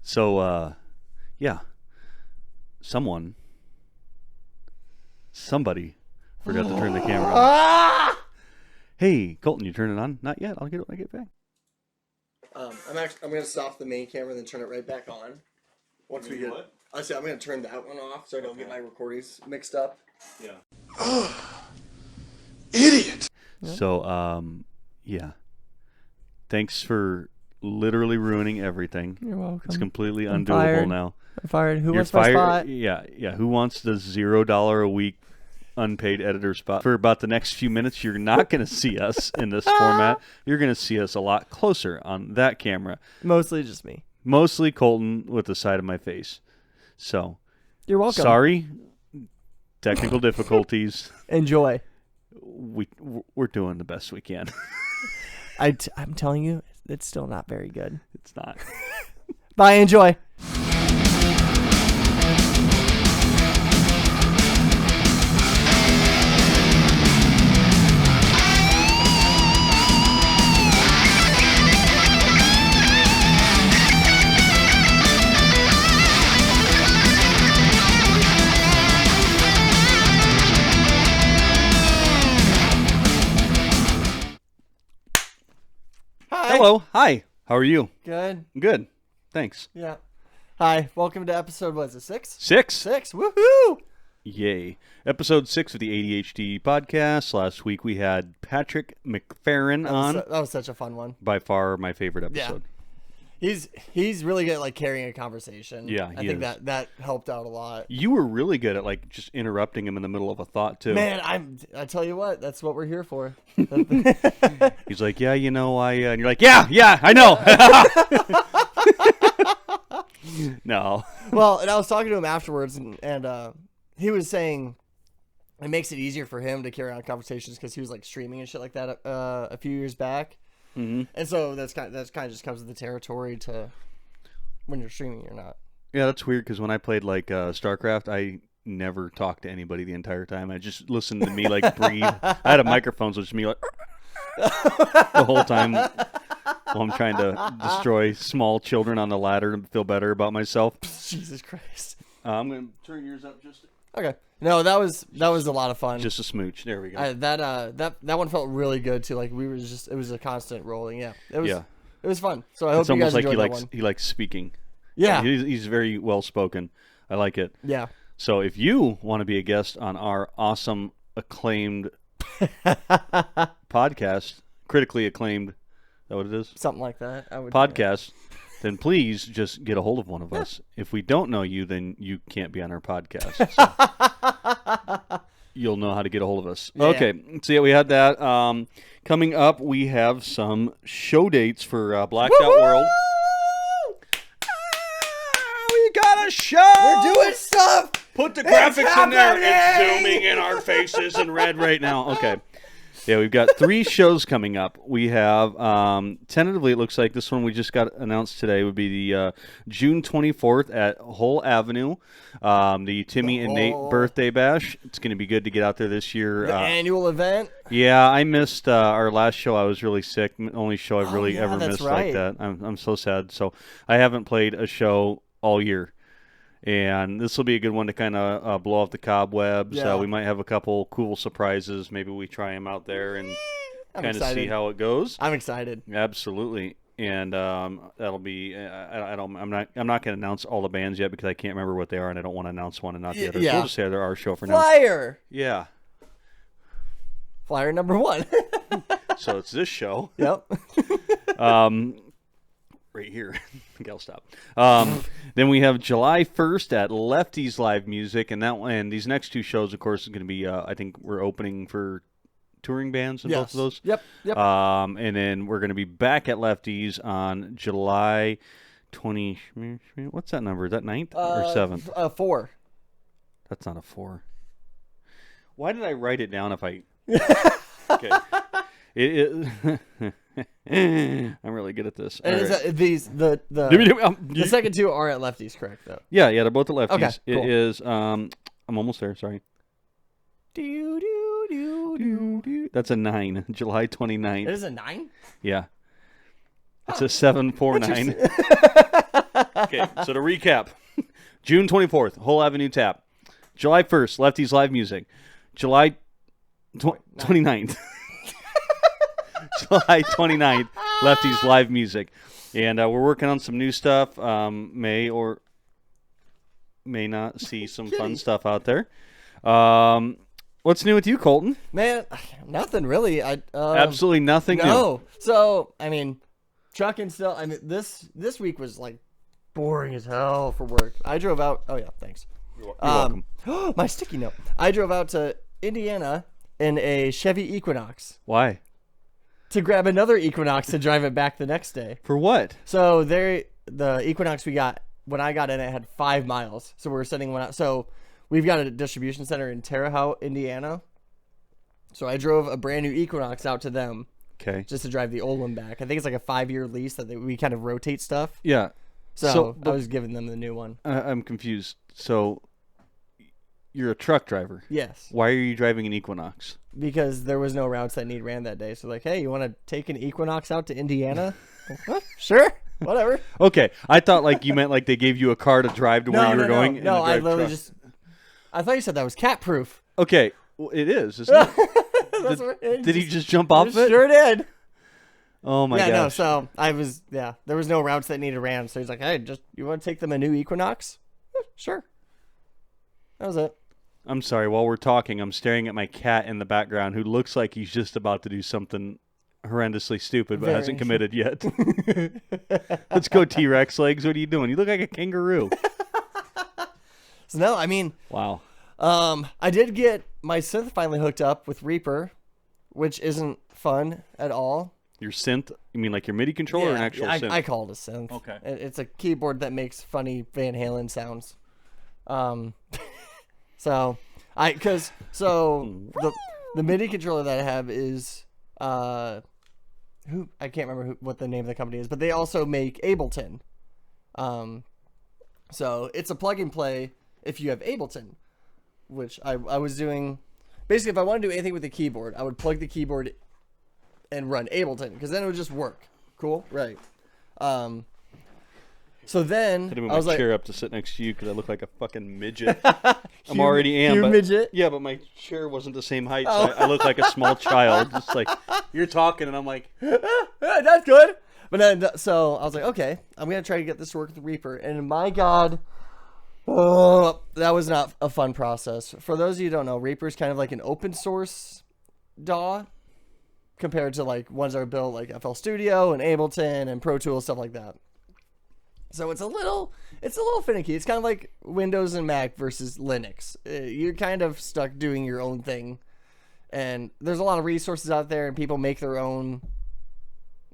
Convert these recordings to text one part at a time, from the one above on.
So, yeah. Somebody forgot to turn the camera on. Hey, Colton, you turn it on? Not yet. I'll get it when I get back. I'm going to stop the main camera and then turn it right back on. Once we get... What? I'm going to turn that one off so I don't get my recordings mixed up. Yeah. Idiot! So, yeah. Thanks for literally ruining everything. You're welcome. It's completely I'm undoable fired. now. I'm fired. Who You're wants my fired. spot? Yeah. Who wants the $0 a week unpaid editor spot? For about the next few minutes, you're not going to see us in this format. You're going to see us a lot closer on that camera. Mostly just me. Mostly Colton with the side of my face. So, you're welcome. Sorry. Technical difficulties. Enjoy. We're doing the best we can. I'm telling you, it's still not very good. It's not. Bye. Enjoy. Hello. Hi. How are you? Good. Good. Thanks. Yeah. Hi. Welcome to episode, what is it, 6? 6. 6. Woohoo! Yay. Episode 6 of the ADHD podcast. Last week we had Patrick McFerrin on. That was such a fun one. By far my favorite episode. Yeah. He's really good at like carrying a conversation. Yeah, I think that helped out a lot. You were really good at like just interrupting him in the middle of a thought too. Man, I tell you what, that's what we're here for. He's like, yeah, you know, and you're like, yeah, I know. No. Well, and I was talking to him afterwards, and he was saying it makes it easier for him to carry on conversations because he was like streaming and shit like that a few years back. Mm-hmm. And so that's kind of just comes with the territory to when you're streaming or not. Yeah, that's weird because when I played like StarCraft, I never talked to anybody the entire time. I just listened to me like breathe. I had a microphone, so it's me like the whole time while I'm trying to destroy small children on the ladder and feel better about myself. Jesus Christ! I'm gonna turn yours up just. Okay. No, that was a lot of fun. Just a smooch. There we go. That one felt really good too. Like it was a constant rolling. Yeah. It was fun. So I hope it's you guys almost like enjoyed that one. he likes speaking. Yeah. He's very well spoken. I like it. Yeah. So if you want to be a guest on our awesome acclaimed podcast, critically acclaimed, is that what it is? Something like that. I would podcast. Then please just get a hold of one of us. If we don't know you, then you can't be on our podcast. So you'll know how to get a hold of us. Yeah. Okay, so yeah, we had that. Coming up, we have some show dates for Blacked Out World. We got a show! We're doing stuff! Put the graphics in there. It's zooming in our faces in red right now. Okay. Yeah, we've got 3 shows coming up. We have, tentatively, it looks like this one we just got announced today would be the June 24th at Hull Avenue, the Timmy and Nate birthday bash. It's going to be good to get out there this year. The annual event? Yeah, I missed our last show. I was really sick. Only show I've really ever missed like that. I'm so sad. So I haven't played a show all year. And this will be a good one to kind of blow off the cobwebs. Yeah. We might have a couple cool surprises. Maybe we try them out there and kind of see how it goes. I'm excited. Absolutely, and that'll be. I'm not going to announce all the bands yet because I can't remember what they are, and I don't want to announce one and not the other. Yeah. So we'll just say they're our show for now. Flyer. Yeah. Flyer number 1. So it's this show. Yep. Right here. Okay, I'll stop. Then we have July 1st at Lefty's Live Music, and these next 2 shows, of course, is going to be. I think we're opening for touring bands in both of those. Yep. And then we're going to be back at Lefty's on July 20. What's that number? Is that 9th or 7th? 4. That's not a 4. Why did I write it down if I? Okay. I'm really good at this. And the second 2 are at Lefty's, correct? Though. Yeah, they're both at Lefty's. Okay, cool. It is. I'm almost there. Sorry. That's a 9. July 29th. It is a 9. Yeah. It's a 749. Okay, so to recap, June 24th, Whole Avenue Tap. July 1st, Lefty's Live Music. July 29th. July 29th, Lefty's Live Music. And we're working on some new stuff. May or may not see some fun stuff out there. What's new with you, Colton? Man, nothing really. Absolutely nothing new. No. So, I mean, trucking still. I mean, this week was like boring as hell for work. I drove out. Oh yeah, thanks. You're welcome. My sticky note. I drove out to Indiana in a Chevy Equinox Why? to grab another Equinox to drive it back the next day. For what? So the Equinox we got when I got in it had 5 miles. So we were sending one out. So we've got a distribution center in Terre Haute, Indiana. So I drove a brand new Equinox out to them. Okay. Just to drive the old one back. I think it's like a 5-year lease that we kind of rotate stuff. Yeah. So I was giving them the new one. I'm confused. So you're a truck driver. Yes. Why are you driving an Equinox? Because there was no routes that need ran that day. So like, hey, you want to take an Equinox out to Indiana? Well, sure. Whatever. Okay. I thought like you meant like they gave you a car to drive to where you were going. No, I drive literally truck. just... I thought you said that was cat proof. Okay. Well, it is, isn't it? Did he just jump off it? Sure did. Oh my gosh. Yeah, no, so I was, there was no routes that needed ran. So he's like, hey, you want to take them a new Equinox? Sure. That was it. I'm sorry. While we're talking, I'm staring at my cat in the background who looks like he's just about to do something horrendously stupid but hasn't committed yet. Let's go, T-Rex legs. What are you doing? You look like a kangaroo. So no, I mean... Wow. I did get my synth finally hooked up with Reaper, which isn't fun at all. Your synth? You mean like your MIDI controller or an actual synth? I call it a synth. Okay. It's a keyboard that makes funny Van Halen sounds. So the MIDI controller that I have is I can't remember what the name of the company is, but they also make Ableton. So it's a plug and play if you have Ableton, which I was doing. Basically, if I want to do anything with the keyboard, I would plug the keyboard and run Ableton, because then it would just work. Cool, right? So then I I was my like, chair up to sit next to you because I look like a fucking midget. I'm already am. But, midget. yeah, but my chair wasn't the same height, so Oh. I look like a small child. Just like you're talking, and I'm like, That's good. But then, so I was like, okay, I'm gonna try to get this to work with Reaper, and my God, that was not a fun process. For those of you who don't know, Reaper is kind of like an open source DAW compared to like ones that are built like FL Studio and Ableton and Pro Tools, stuff like that. So it's a little finicky. It's kind of like Windows and Mac versus Linux. You're kind of stuck doing your own thing, and there's a lot of resources out there, and people make their own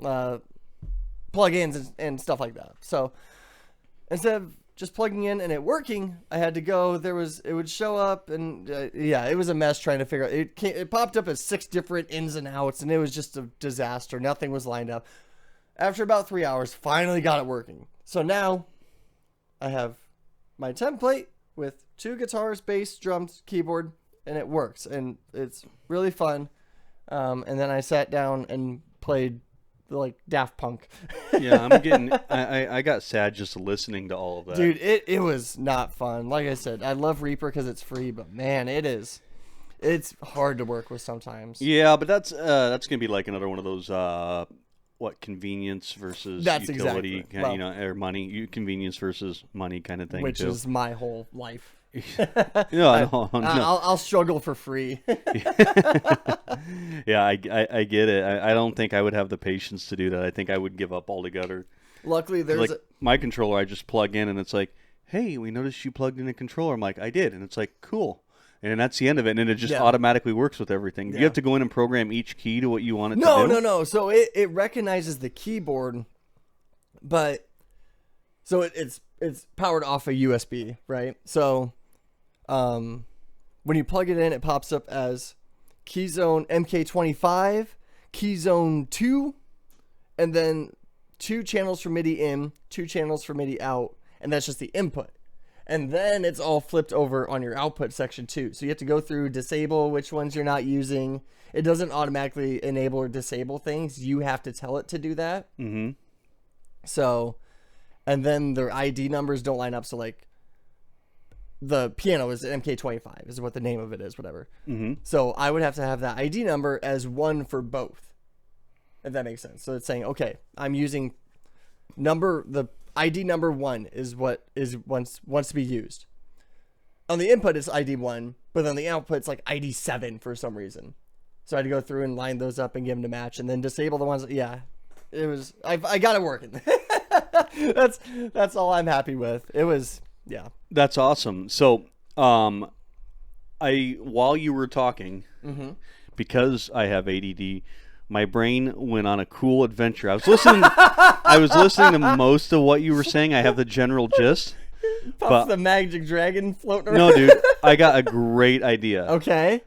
plugins and stuff like that. So instead of just plugging in and it working, I had to go. It would show up, and it was a mess trying to figure out. It popped up as 6 different ins and outs, and it was just a disaster. Nothing was lined up. After about 3 hours, finally got it working. So now I have my template with 2 guitars, bass, drums, keyboard, and it works, and it's really fun. And then I sat down and played like Daft Punk. yeah, I'm getting. I got sad just listening to all of that. Dude, it was not fun. Like I said, I love Reaper because it's free, but man, it's hard to work with sometimes. Yeah, but that's gonna be like another one of those convenience versus utility, exactly. Well, or money, convenience versus money kind of thing, which too. is my whole life. No. I'll struggle for free. Yeah, I get it. I don't think I would have the patience to do that. I think I would give up altogether. Luckily, there's like my controller. I just plug in, and it's like, "Hey, we noticed you plugged in a controller." I'm like, "I did," and it's like, "Cool." And that's the end of it, and then it just automatically works with everything. Do you have to go in and program each key to what you want it to do? No. So it recognizes the keyboard, but so it's powered off a USB, right? So when you plug it in, it pops up as Keyzone MK25, Keyzone 2, and then 2 channels for MIDI in, 2 channels for MIDI out, and that's just the input. And then it's all flipped over on your output section too. So you have to go through, disable which ones you're not using. It doesn't automatically enable or disable things. You have to tell it to do that. Mm-hmm. So and then their ID numbers don't line up. So like the piano is MK25 is what the name of it is, whatever. Mm-hmm. So I would have to have that ID number as one for both, if that makes sense. So it's saying, okay, I'm using the ID number 1 is what is wants to be used. On the input it's ID 1, but on the output it's like ID 7 for some reason. So I had to go through and line those up and give them to match, and then disable the ones. Yeah, it was. I got it working. That's all I'm happy with. It was. Yeah. That's awesome. So, while you were talking, because I have ADD, my brain went on a cool adventure. I was listening. I was listening to most of what you were saying. I have the general gist. Puff the magic dragon floating around. No, dude, I got a great idea. Okay.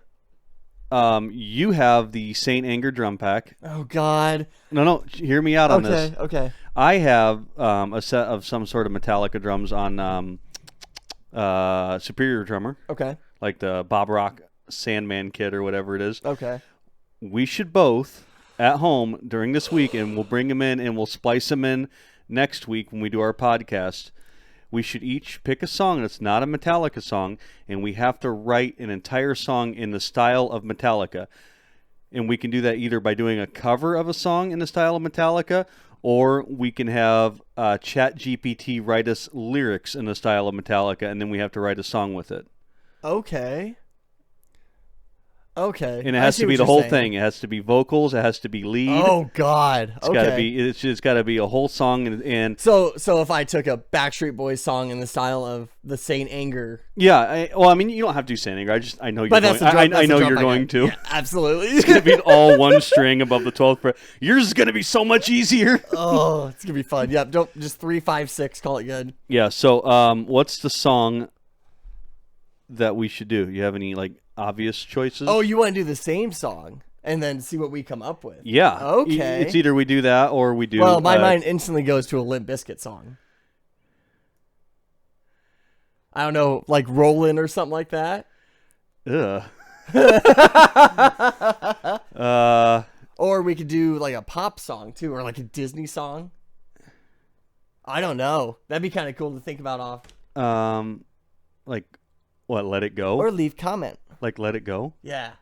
You have the Saint Anger drum pack. Oh God. No, hear me out on this. Okay. I have a set of some sort of Metallica drums on Superior Drummer. Okay. Like the Bob Rock Sandman kit or whatever it is. Okay. We should both at home during this week, and we'll bring them in and we'll splice them in next week when we do our podcast. We should each pick a song that's not a Metallica song, and we have to write an entire song in the style of Metallica. And we can do that either by doing a cover of a song in the style of Metallica, or we can have ChatGPT write us lyrics in the style of Metallica, and then we have to write a song with it. Okay. And it has to be the whole thing. It has to be vocals. It has to be lead. Oh God. It's got to be. It's got to be a whole song. And so if I took a Backstreet Boys song in the style of the Saint Anger. Yeah. I mean, you don't have to do Saint Anger. I know you're But going. I know you're going to. Yeah, absolutely. It's gonna be all one string above the 12th fret. Yours is gonna be so much easier. Oh, it's gonna be fun. Yep. Don't just 3, 5, 6. Call it good. Yeah. So, what's the song that we should do? You have any obvious choices? Oh, you want to do the same song and then see what we come up with? Yeah. Okay. It's either we do that or we do. Well, my mind instantly goes to a Limp Bizkit song. I don't know, like Rollin' or something like that. Ugh. Or we could do like a pop song too, or like a Disney song. I don't know. That'd be kind of cool to think about off. Like what? Let It Go? Or leave comment. Like Let It Go? Yeah.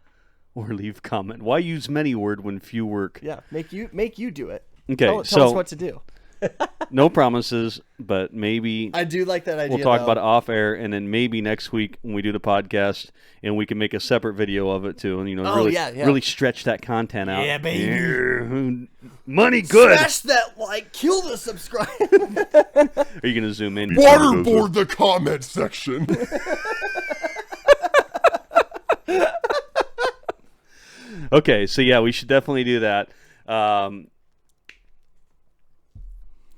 Or leave comment. Why use many word when few work? Yeah. Make you do it. Okay. Tell so us what to do. no promises, but maybe I do like that idea. we'll talk about it off air, and then maybe next week when we do the podcast, and we can make a separate video of it too, and really stretch that content out. Yeah, baby. Yeah. Money good. Smash that like, kill the subscribe. Are you gonna zoom in? Waterboard the comment section. Okay, so yeah, we should definitely do that.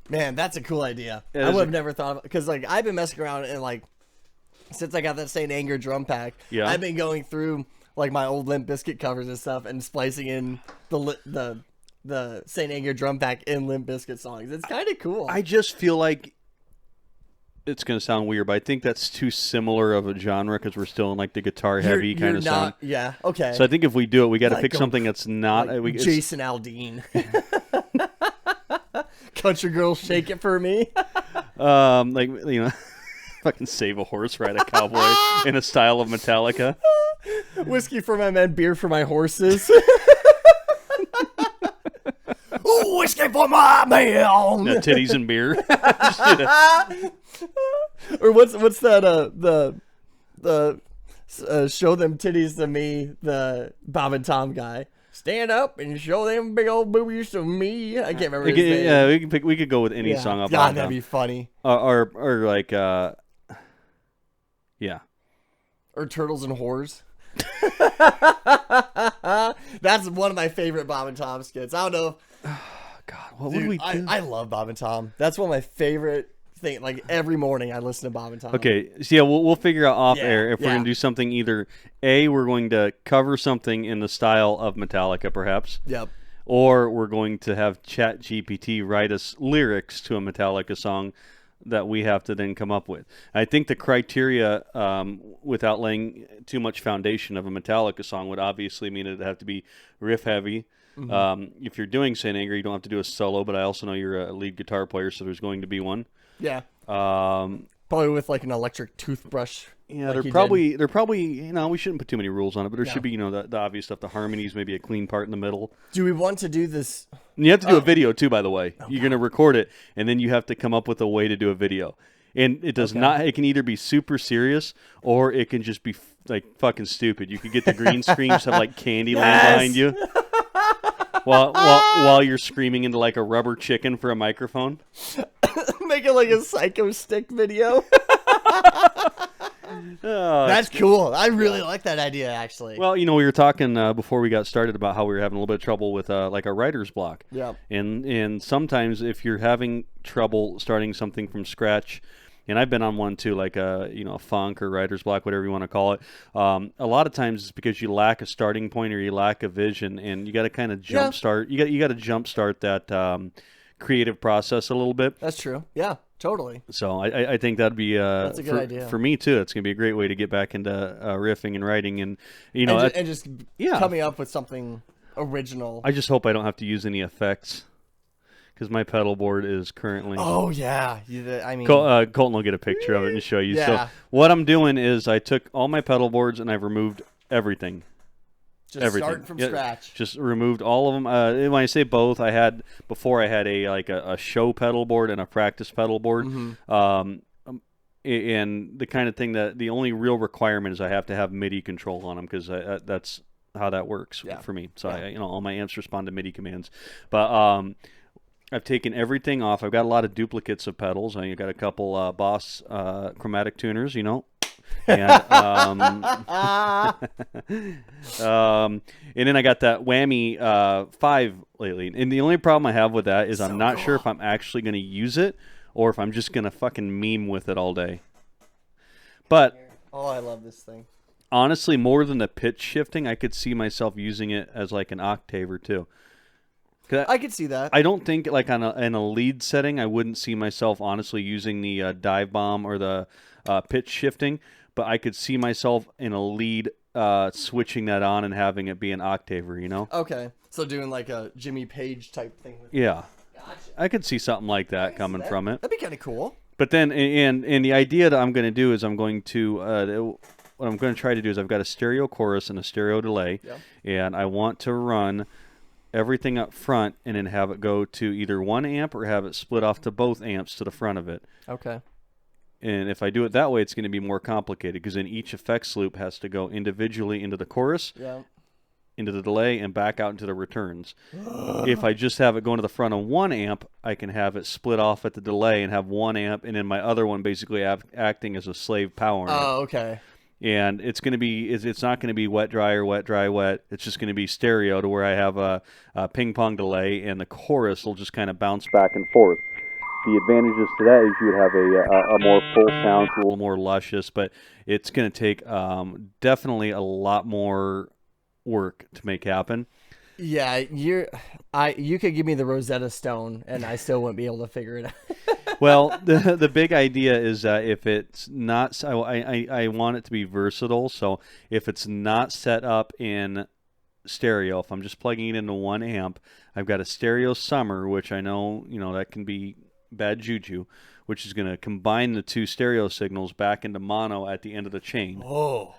Man, that's a cool idea. It I is would have never thought of it because I've been messing around and since I got that Saint Anger drum pack, Yeah. I've been going through my old Limp Bizkit covers and stuff and splicing in the Saint Anger drum pack in Limp Bizkit songs. It's kind of cool. I just feel like it's gonna sound weird, but I think that's too similar of a genre because we're still in the guitar heavy kind of sound. Yeah. Okay. So I think if we do it, we got to pick a- something that's not Jason Aldean. Country Girls, Shake It For Me. fucking Save a Horse, Ride a Cowboy in a style of Metallica. Whiskey for my men, beer for my horses. Ooh, whiskey for my man. Yeah, titties and beer. Just do that. Or what's that? The show them titties to me. The Bob and Tom guy. Stand up and show them big old boobies to me. I can't remember his name. Yeah, we could go with any song up. God, that'd be funny. Or yeah. Or Turtles and Whores. That's one of my favorite Bob and Tom skits. I don't know. God, what Dude, would we do? I love Bob and Tom. That's one of my favorite things. Every morning I listen to Bob and Tom. Okay, so yeah, we'll figure out off air if we're yeah. gonna do something. Either we're going to cover something in the style of Metallica, perhaps. Yep. Or we're going to have ChatGPT write us lyrics to a Metallica song that we have to then come up with. I think the criteria, without laying too much foundation of a Metallica song, would obviously mean it'd have to be riff heavy. Mm-hmm. If you're doing Saint Anger, you don't have to do a solo, but I also know you're a lead guitar player, so there's going to be one. Yeah. Um, Probably with like an electric toothbrush. yeah, like they're you probably, we shouldn't put too many rules on it, but there No. should be, the obvious stuff, the harmonies, maybe a clean part in the middle. did. Do we want to do this? And you have to do a video too, by the way. You're going to record it, and then you have to come up with a way to do a video. And it does not, it can either be super serious, or it can just be like fucking stupid. You could get the green screen, just have like candy laying behind you. While you're screaming into like a rubber chicken for a microphone. Make it like a Psycho Stick video. Oh, That's cool. I really like that idea, actually. well, we were talking before we got started about how we were having a little bit of trouble with like a writer's block. Yeah. And sometimes if you're having trouble starting something from scratch, and I've been on one too, like a funk or writer's block, whatever you want to call it. A lot of times it's because you lack a starting point or you lack a vision, and you got to kind of jumpstart. You got to jumpstart that creative process a little bit. That's true. Yeah, totally. So I think that'd be That's a good idea. for me too. It's gonna be a great way to get back into riffing and writing, and And just yeah. coming up with something original. I just hope I don't have to use any effects. Because my pedal board is currently... Oh, yeah. Colton will get a picture of it and show you. Yeah. So what I'm doing is I took all my pedal boards and I've removed everything. Just starting from scratch. Just removed all of them. When I say both, before I had a show pedal board and a practice pedal board. And the kind of thing that the only real requirement is I have to have MIDI control on them, because that's how that works for me. So all my amps respond to MIDI commands. But I've taken everything off. I've got a lot of duplicates of pedals. I've got a couple Boss chromatic tuners, and and then I got that Whammy 5 lately. And the only problem I have with that is I'm not sure if I'm actually going to use it or if I'm just going to fucking meme with it all day. But oh, I love this thing. Honestly, more than the pitch shifting, I could see myself using it as like an octaver too. I could see that. I don't think like in a lead setting, I wouldn't see myself honestly using the dive bomb or the pitch shifting, but I could see myself in a lead switching that on and having it be an octaver, Okay, so doing like a Jimmy Page type thing. Yeah. Gotcha. I could see something like that coming from it. That'd be kind of cool. But then, and the idea that I'm going to do is what I'm going to try to do is I've got a stereo chorus and a stereo delay, and I want to run everything up front and then have it go to either one amp or have it split off to both amps to the front of it. Okay. And if I do it that way, it's going to be more complicated, because then each effects loop has to go individually into the chorus, into the delay, and back out into the returns. If I just have it going to the front of one amp, I can have it split off at the delay and have one amp, and then my other one basically acting as a slave power amp. Oh, okay. And it's going to be, it's not going to be wet, dry, or wet, dry, wet. It's just going to be stereo, to where I have a ping pong delay, and the chorus will just kind of bounce back and forth. The advantages to that is you would have a more full sound, a little more luscious, but it's going to take definitely a lot more work to make happen. Yeah, you could give me the Rosetta Stone and I still wouldn't be able to figure it out. Well, the big idea is that if it's not, I want it to be versatile. So if it's not set up in stereo, if I'm just plugging it into one amp, I've got a stereo summer, which I know, that can be bad juju, which is going to combine the two stereo signals back into mono at the end of the chain. Oh.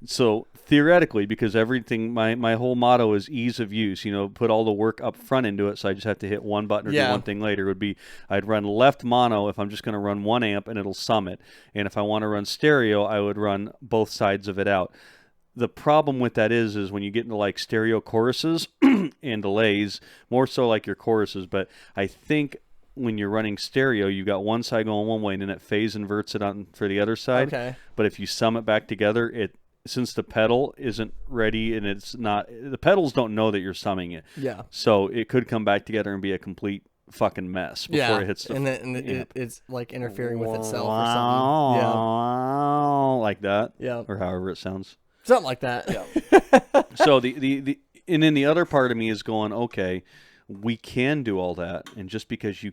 So theoretically, because everything, my whole motto is ease of use, put all the work up front into it, so I just have to hit one button or do one thing later, would be I'd run left mono if I'm just going to run one amp and it'll sum it. And if I want to run stereo, I would run both sides of it out. The problem with that is when you get into like stereo choruses and delays, more so like your choruses, but I think when you're running stereo, you've got one side going one way and then it phase inverts it on for the other side. Okay. But if you sum it back together, since the pedal isn't ready and the pedals don't know that you're summing it. Yeah. So it could come back together and be a complete fucking mess before it hits the and it's like interfering with itself or something. Yeah. Like that. Yeah. Or however it sounds. Something like that. Yeah. So and then the other part of me is going, okay, we can do all that, and just because you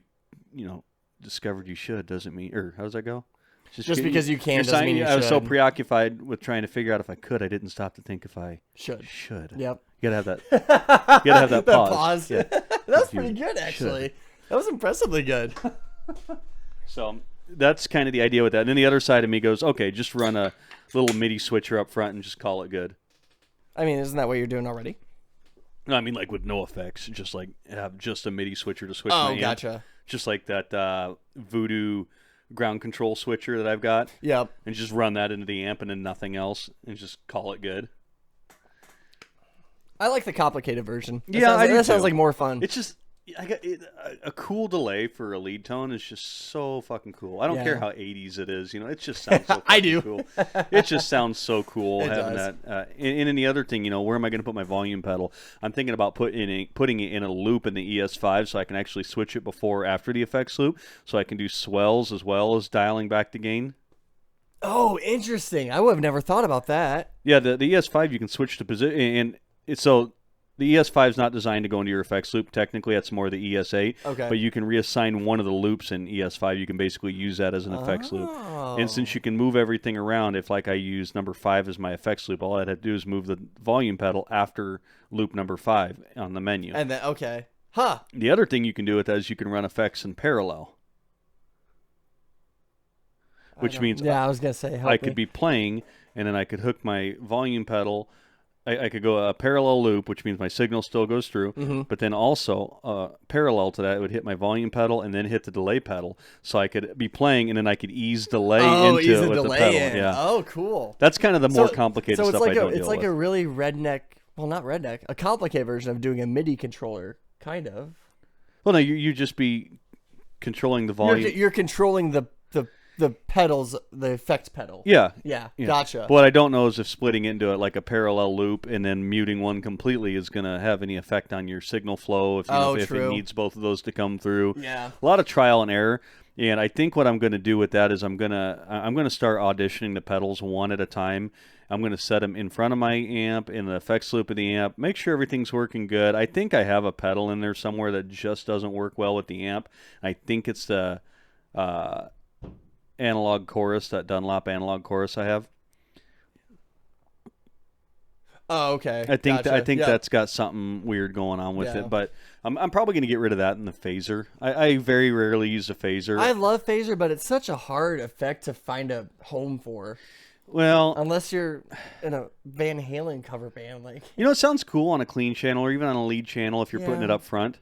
discovered you should doesn't mean, or how does that go? Just because you can doesn't mean you should. I was so preoccupied with trying to figure out if I could, I didn't stop to think if I should. Yep. You gotta have that. You gotta have that pause. Yeah. That was pretty good, actually. That was impressively good. So that's kind of the idea with that. And then the other side of me goes, okay, just run a little MIDI switcher up front and just call it good. I mean, isn't that what you're doing already? No, I mean like with no effects, just like have just a MIDI switcher to switch my amp. Gotcha. Just like that Voodoo ground control switcher that I've got. Yep. And just run that into the amp and then nothing else and just call it good. I like the complicated version. That sounds like more fun. It's just a cool delay for a lead tone is just so fucking cool. I don't care how 80s it is, it just sounds so I do. cool. It just sounds so cool It having does. that. And then the other thing, where am I going to put my volume pedal? I'm thinking about putting it in a loop in the ES5 so I can actually switch it before or after the effects loop, so I can do swells as well as dialing back the gain. Oh, interesting. I would have never thought about that. Yeah, the ES5 you can switch to position, and so the ES5 is not designed to go into your effects loop. Technically, that's more the ES8. Okay. But you can reassign one of the loops in ES5. You can basically use that as an effects loop. And since you can move everything around, if like I use number 5 as my effects loop, all I'd have to do is move the volume pedal after loop number 5 on the menu. And then, okay. Huh. The other thing you can do with that is you can run effects in parallel. Which means I was going to say, I could be playing, and then I could hook my volume pedal. I could go a parallel loop, which means my signal still goes through, but then also parallel to that, it would hit my volume pedal and then hit the delay pedal. So I could be playing, and then I could ease delay into it with the pedal. Yeah. Oh, cool. That's kind of the more complicated stuff I don't deal with. It's like a really redneck, well, not redneck, a complicated version of doing a MIDI controller, kind of. Well, no, you just be controlling the volume. You're controlling the pedals, the effects pedal. Yeah. Gotcha. What I don't know is if splitting into it like a parallel loop and then muting one completely is going to have any effect on your signal flow if it needs both of those to come through. Yeah. A lot of trial and error. And I think what I'm going to do with that is I'm going to start auditioning the pedals one at a time. I'm going to set them in front of my amp in the effects loop of the amp, make sure everything's working good. I think I have a pedal in there somewhere that just doesn't work well with the amp. I think it's the analog chorus, that Dunlop analog chorus I have. Oh, okay. I think that's got something weird going on with it, but I'm probably going to get rid of that in the phaser. I very rarely use a phaser. I love phaser, but it's such a hard effect to find a home for. Well, unless you're in a Van Halen cover band, like it sounds cool on a clean channel or even on a lead channel if you're putting it up front,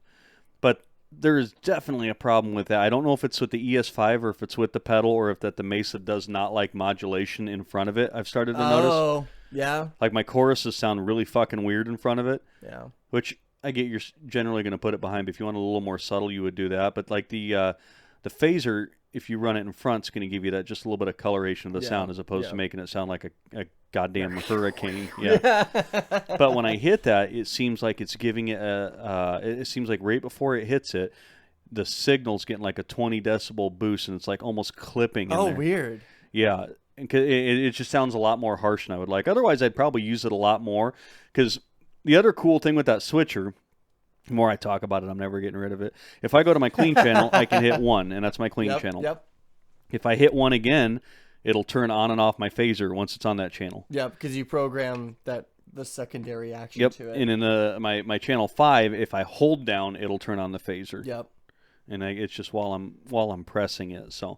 but there is definitely a problem with that. I don't know if it's with the ES5 or if it's with the pedal or if the Mesa does not like modulation in front of it. I've started to notice. Oh, yeah. Like my choruses sound really fucking weird in front of it. Yeah. Which I get you're generally going to put it behind. But if you want a little more subtle, you would do that. But like the phaser, if you run it in front, it's going to give you that just a little bit of coloration of the sound as opposed to making it sound like a goddamn hurricane. Yeah. But when I hit that, it seems like it's giving it it seems like right before it hits it, the signal's getting like a 20 decibel boost, and it's like almost clipping in there. Weird. Yeah. It just sounds a lot more harsh than I would like. Otherwise, I'd probably use it a lot more, because the other cool thing with that switcher, the more I talk about it, I'm never getting rid of it. If I go to my clean channel, I can hit 1, and that's my clean channel. Yep. If I hit 1 again, it'll turn on and off my phaser once it's on that channel. Yep, because you program the secondary action to it. And in my channel 5, if I hold down, it'll turn on the phaser. Yep. And it's just while I'm pressing it. So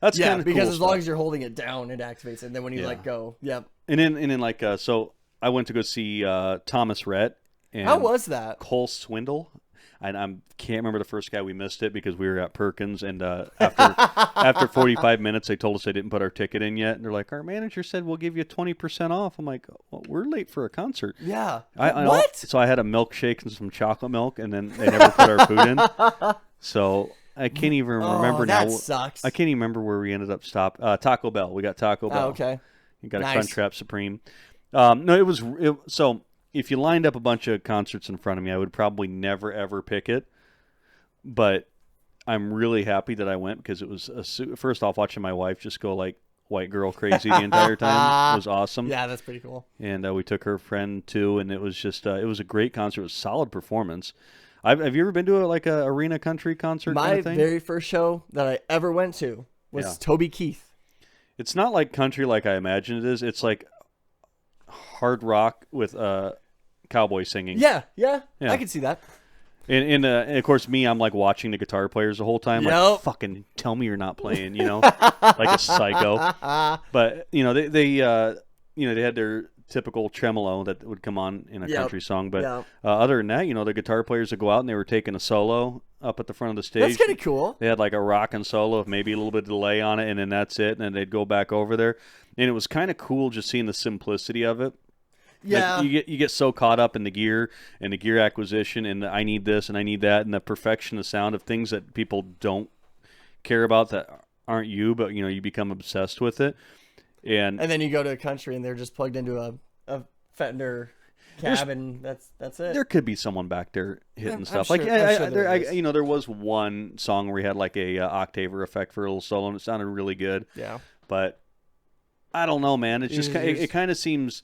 that's kind of cool because as long stuff. as you're holding it down, it activates it. And then when you let go, And then like so I went to go see Thomas Rhett. And how was that? Cole Swindle. And I can't remember the first guy. We missed it because we were at Perkins, and after 45 minutes, they told us they didn't put our ticket in yet, and they're like, "Our manager said we'll give you 20% off." I'm like, well, "We're late for a concert." Yeah. What? So I had a milkshake and some chocolate milk, and then they never put our food in. So I can't even remember now. That sucks. I can't even remember where we ended up stopping. Taco Bell. We got Taco Bell. Oh, okay. You got a Crunchwrap Supreme. No, so. If you lined up a bunch of concerts in front of me, I would probably never, ever pick it. But I'm really happy that I went, because it was, first off, watching my wife just go like white girl crazy the entire time was awesome. Yeah, that's pretty cool. And we took her friend too, and it was just, it was a great concert. It was a solid performance. Have you ever been to like a arena country concert kind of thing? My very first show that I ever went to was Toby Keith. It's not like country like I imagine it is. It's like hard rock with cowboy singing. Yeah, I can see that. And of course, I'm like watching the guitar players the whole time. Like, Yep. fucking tell me you're not playing, like a psycho. But they had their typical tremolo that would come on in a country song. But other than that, the guitar players would go out and they were taking a solo up at the front of the stage. That's kind of cool. They had like a rockin' solo with maybe a little bit of delay on it, and then that's it. And then they'd go back over there, and it was kind of cool just seeing the simplicity of it. Yeah, like you get so caught up in the gear and the gear acquisition and I need this and I need that and the perfection of sound of things that people don't care about that aren't you, but you become obsessed with it. And then you go to a country and they're just plugged into a Fender cab and that's it. There could be someone back there hitting stuff. Sure, there was one song where we had like a octaver effect for a little solo and it sounded really good. Yeah, but I don't know, man. It's just it kind of seems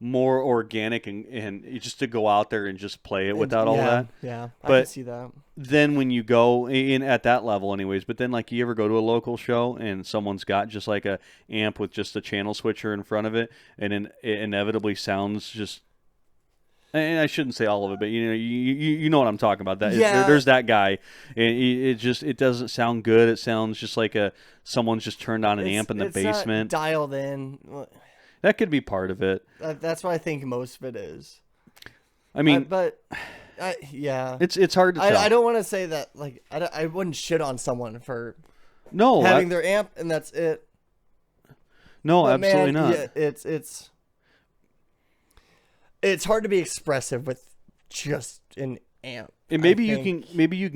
more organic and just to go out there and just play it without all that. Yeah, but I can see that. Then when you go in at that level anyways, but then like you ever go to a local show and someone's got just like a amp with just a channel switcher in front of it and then it inevitably sounds just, and I shouldn't say all of it, but you know what I'm talking about. That there's that guy, and it doesn't sound good. It sounds just like someone's just turned on an amp in the basement, not dialed in. That could be part of it. That's what I think most of it is. I mean, it's hard to tell. I don't want to say that like I wouldn't shit on someone for having their amp and that's it. No, but absolutely man, not. Yeah, it's hard to be expressive with just an amp. And maybe you can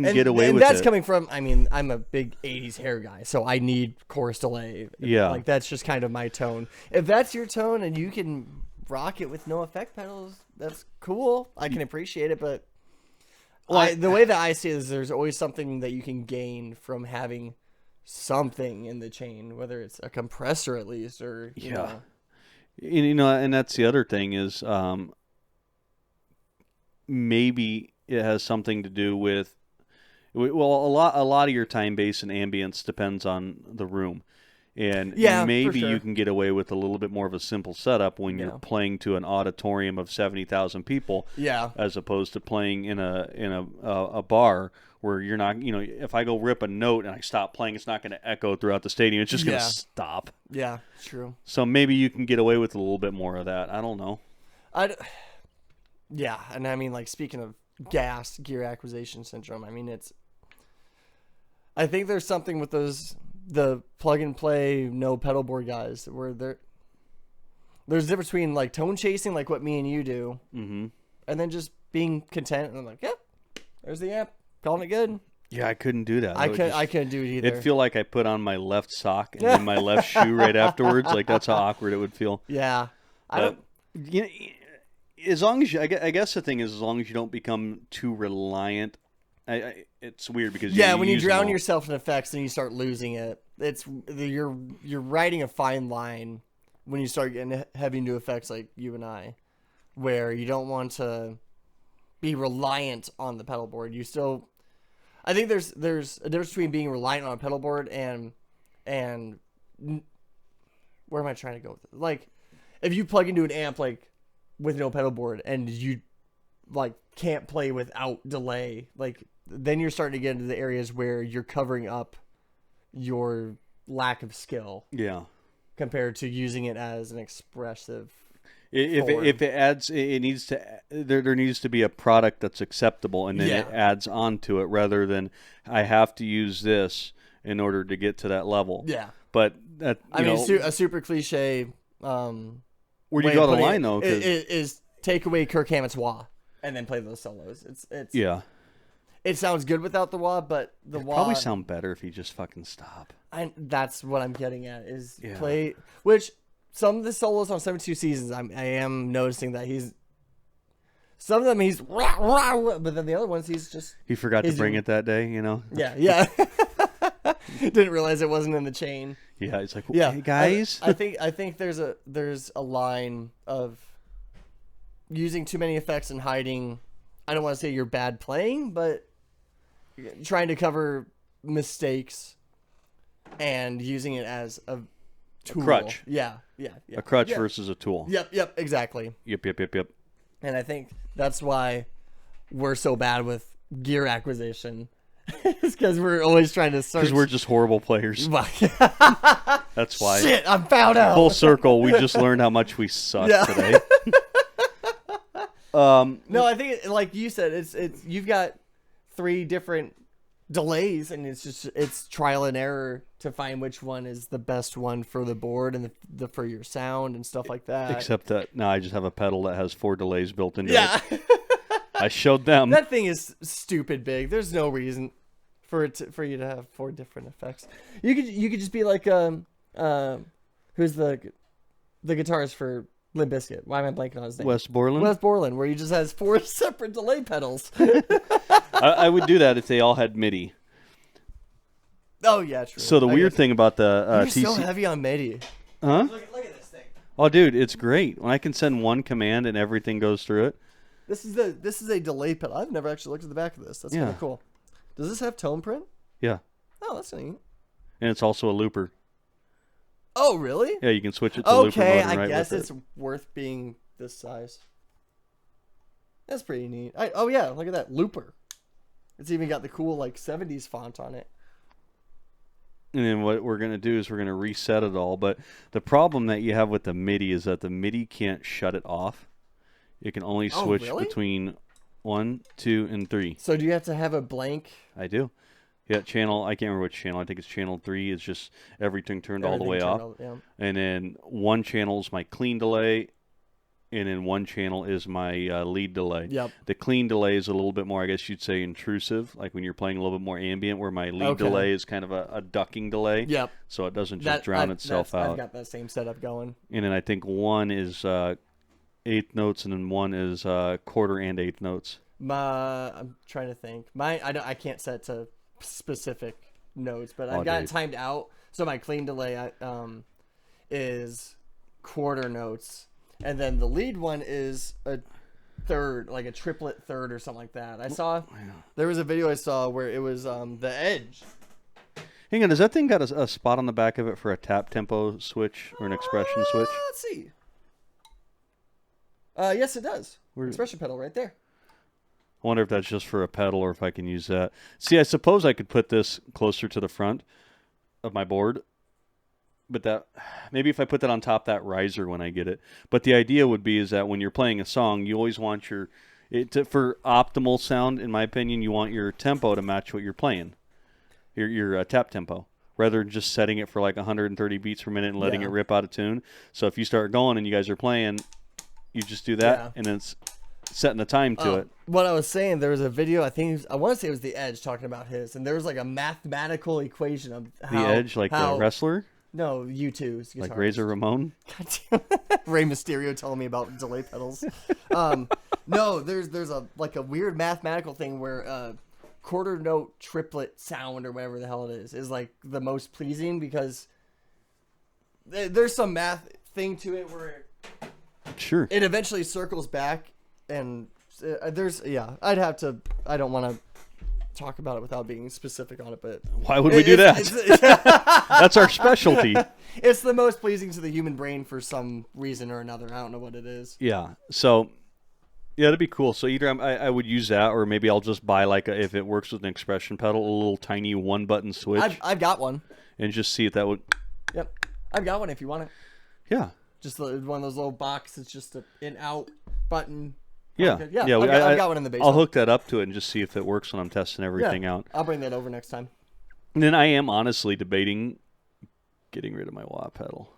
get away with it. And that's coming from, I'm a big 80s hair guy, so I need chorus delay. Yeah. Like, that's just kind of my tone. If that's your tone and you can rock it with no effect pedals, that's cool. I can appreciate it, but the way that I see it is there's always something that you can gain from having something in the chain, whether it's a compressor at least, or, you know. And that's the other thing is maybe it has something to do with, well, a lot of your time base and ambience depends on the room, and maybe you can get away with a little bit more of a simple setup when you're playing to an auditorium of 70,000 people, as opposed to playing in a bar where you're not, if I go rip a note and I stop playing, it's not going to echo throughout the stadium. It's just going to stop. Yeah, true. So maybe you can get away with a little bit more of that. I don't know. Yeah, and I mean, like, speaking of gear acquisition syndrome, I think there's something with the plug and play no pedal board guys where there's a difference between like tone chasing, like what me and you do, and then just being content and I'm like, there's the amp, calling it good. Yeah, I couldn't do that. I couldn't do it either. It'd feel like I put on my left sock and then my left shoe right afterwards. Like that's how awkward it would feel. Yeah, as long as I guess the thing is, as long as you don't become too reliant, it's weird because when you drown yourself in effects and you start losing it, you're riding a fine line when you start getting heavy into effects like you and I, where you don't want to be reliant on the pedal board. I think there's a difference between being reliant on a pedal board and where am I trying to go with it? Like, if you plug into an amp like with no pedal board and you like can't play without delay, like then you're starting to get into the areas where you're covering up your lack of skill. Yeah. Compared to using it as an expressive. If it adds, it needs to. There needs to be a product that's acceptable, and then it adds on to it rather than I have to use this in order to get to that level. Yeah. But that a super cliche. Where do you draw the line though? Is take away Kirk Hammett's wah and then play those solos. It's It sounds good without the wah, but the wah probably sound better if you just fucking stop. That's what I'm getting at is play. Which some of the solos on 72 Seasons, I am noticing that some of them he's but then the other ones he forgot to bring it that day, Yeah. Didn't realize it wasn't in the chain. Yeah, it's like, hey guys. I think there's a line of using too many effects and hiding. I don't want to say you're bad playing, but trying to cover mistakes and using it as a tool. A crutch. Yeah. A crutch versus a tool. Yep, exactly. Yep. And I think that's why we're so bad with gear acquisition. It's because we're always trying to search. Because we're just horrible players. That's why. Shit, I'm found out. Full circle. We just learned how much we suck today. No, I think like you said, it's you've got 3 different delays, and it's trial and error to find which one is the best one for the board and the for your sound and stuff like that. Except that now I just have a pedal that has 4 delays built into it. I showed them. That thing is stupid big. There's no reason for you to have 4 different effects. You could just be like who's the guitarist for Limp Bizkit? Why am I blanking on his name? Wes Borland? Wes Borland, where he just has 4 separate delay pedals. I would do that if they all had MIDI. Oh yeah, true. So the weird thing about the You're TC... so heavy on MIDI. Huh? Look at this thing. Oh, dude, it's great. When I can send one command and everything goes through it. This is a delay pedal. I've never actually looked at the back of this. That's kind of cool. Does this have tone print? Yeah. Oh, that's neat. And it's also a looper. Oh, really? Yeah, you can switch it to looper mode and I write guess with it's worth being this size. That's pretty neat. Oh yeah, look at that looper. It's even got the cool like 70s font on it. And then what we're going to do is we're going to reset it all. But the problem that you have with the MIDI is that the MIDI can't shut it off. It can only switch between 1, 2, and 3. So do you have to have a blank? I do. Yeah, channel, I can't remember which channel. I think it's channel 3. It's just everything turned all the way off. And then one channel is my clean delay. And then one channel is my lead delay. Yep. The clean delay is a little bit more, I guess you'd say, intrusive. Like when you're playing a little bit more ambient, where my lead delay is kind of a ducking delay. Yep. So it doesn't just drown itself out. I've got that same setup going. And then I think one is eighth notes, and then one is quarter and eighth notes. I'm trying to think. I can't set to specific notes, but I've got it timed out. So my clean delay is quarter notes, and then the lead one is a third, like a triplet third or something like that. There was a video I saw where it was the Edge. Hang on, does that thing got a spot on the back of it for a tap tempo switch or an expression switch? Let's see. Yes, it does. Expression pedal right there. I wonder if that's just for a pedal or if I can use that. See, I suppose I could put this closer to the front of my board, but that maybe if I put that on top that riser when I get it. But the idea would be is that when you're playing a song, you always want for optimal sound, in my opinion, you want your tempo to match what you're playing, your tap tempo, rather than just setting it for like 130 beats per minute and letting it rip out of tune. So if you start going and you guys are playing, you just do that, and then it's setting the time to it. What I was saying, there was a video, I want to say it was the Edge talking about his, and there was like a mathematical equation of how... The Edge, like the wrestler? No, U2's guitarist. Like Razor Ramon? Rey Mysterio telling me about delay pedals. No, there's a weird mathematical thing where quarter note triplet sound or whatever the hell it is like the most pleasing, because there's some math thing to it where it eventually circles back, and I don't want to talk about it without being specific on it, but why would we do that? That's our specialty. It's the most pleasing to the human brain for some reason or another. I don't know what it is. Yeah. So yeah, that'd be cool. So either I would use that, or maybe I'll just buy if it works with an expression pedal, a little tiny 1-button switch. I've got one. And just see if that would. Yep, I've got one if you want it. Yeah. Just one of those little boxes, just an in-out button. Yeah. Okay. Yeah. I've got one in the basement. I'll hook that up to it and just see if it works when I'm testing everything out. I'll bring that over next time. And then I am honestly debating getting rid of my wah pedal.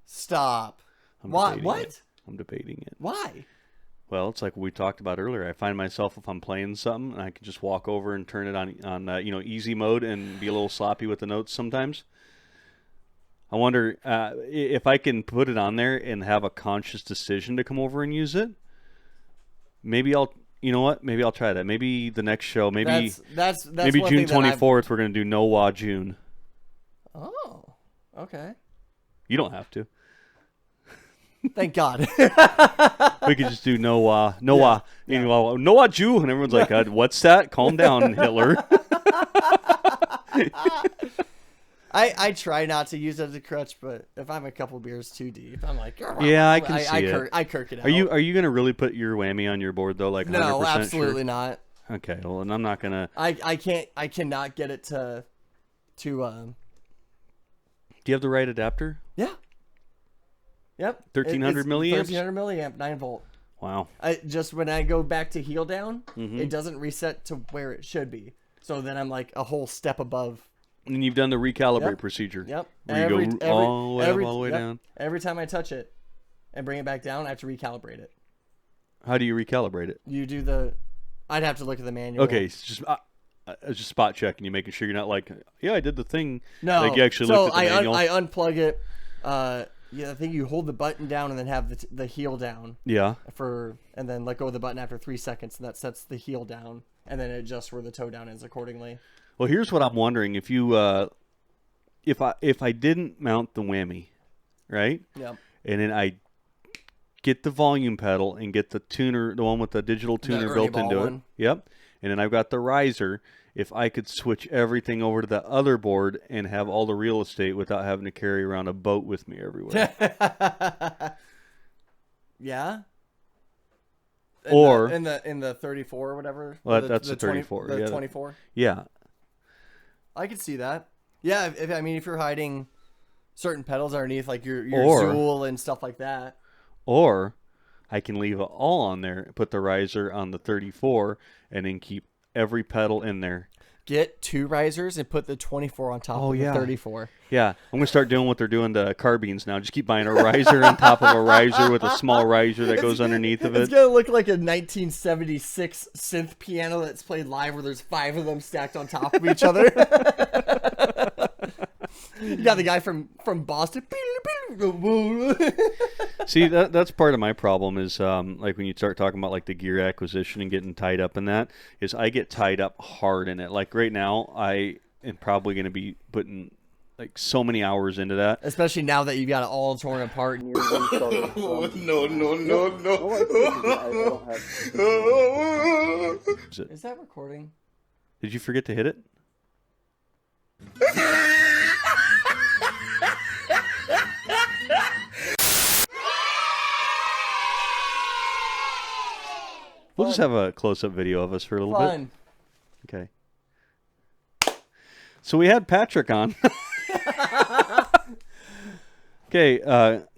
Stop. Why? What? I'm debating it. Why? Well, it's like we talked about earlier. I find myself, if I'm playing something, I can just walk over and turn it on easy mode and be a little sloppy with the notes sometimes. I wonder if I can put it on there and have a conscious decision to come over and use it. Maybe I'll try that. Maybe the next show, maybe that's maybe June 24th, we're going to do No Wah June. Oh, okay. You don't have to. Thank God. We could just do No Wah Jew, and everyone's like, what's that? Calm down, Hitler. I try not to use it as a crutch, but if I'm a couple beers too deep, I'm like, yeah, I can see it. I kirk it out. Are you going to really put your whammy on your board though? Like 100% no, absolutely sure? not. Okay, well, and I'm not gonna. I cannot get it to. Do you have the right adapter? Yeah. Yep. 1300 milliamps. 1300 milliamp, 9-volt. Wow. When I go back to heel down, Mm-hmm. it doesn't reset to where it should be. So then I'm like a whole step above. And you've done the recalibrate Yep. procedure. Yep. Where you go all the way yep. down. Every time I touch it and bring it back down, I have to recalibrate it. How do you recalibrate it? You do the. I'd have to look at the manual. Okay, it's just spot checking. You making sure you're not like, yeah, I did the thing. No. Like you actually looked at the manual. I unplug it. Yeah, I think you hold the button down and then have the heel down. Yeah. And then let go of the button after 3 seconds, and that sets the heel down, and then it adjusts where the toe down is accordingly. Well, here's what I'm wondering: if you, if I didn't mount the whammy, right? Yep. And then I get the volume pedal and get the tuner, the one with the digital tuner Ernie built Ball into one. it. Yep. And then I've got the riser. If I could switch everything over to the other board and have all the real estate without having to carry around a boat with me everywhere. Yeah. Or in the 34 or whatever. Well, that's the 34. The Yeah. 24. Yeah. I could see that. Yeah, if you're hiding certain pedals underneath, like your Or- Zool and stuff like that. Or I can leave it all on there, put the riser on the 34, and then keep every pedal in there. Get 2 risers and put the 24 on top of yeah. the 34. Yeah, I'm going to start doing what they're doing to carbines now. Just keep buying a riser on top of a riser with a small riser that goes underneath of It's it. going to look like a 1976 synth piano that's played live where there's 5 of them stacked on top of each other. You got the guy from Boston. See, that's part of my problem is like when you start talking about like the gear acquisition and getting tied up in that, is I get tied up hard in it. Like right now, I am probably going to be putting like so many hours into that. Especially now that you've got it all torn apart. And you're Oh, no. Is that recording? Did you forget to hit it? We'll just have a close-up video of us for a little Fun. bit. Okay. So we had Patrick on. Okay,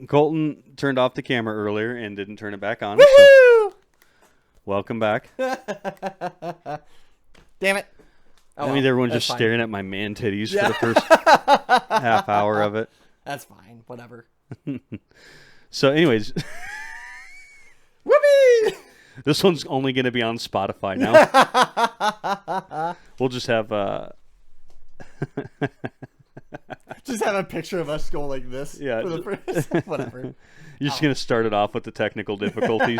Colton turned off the camera earlier and didn't turn it back on. So Woo! welcome back. Damn it. Oh, I mean, everyone's that's just fine. staring at my man titties for the first half hour of it. That's fine. Whatever. So, anyways, Whoopee! this one's only going to be on Spotify now. We'll just have Just have a picture of us go like this. Yeah. For the first, whatever. You're just going to start it off with the technical difficulties.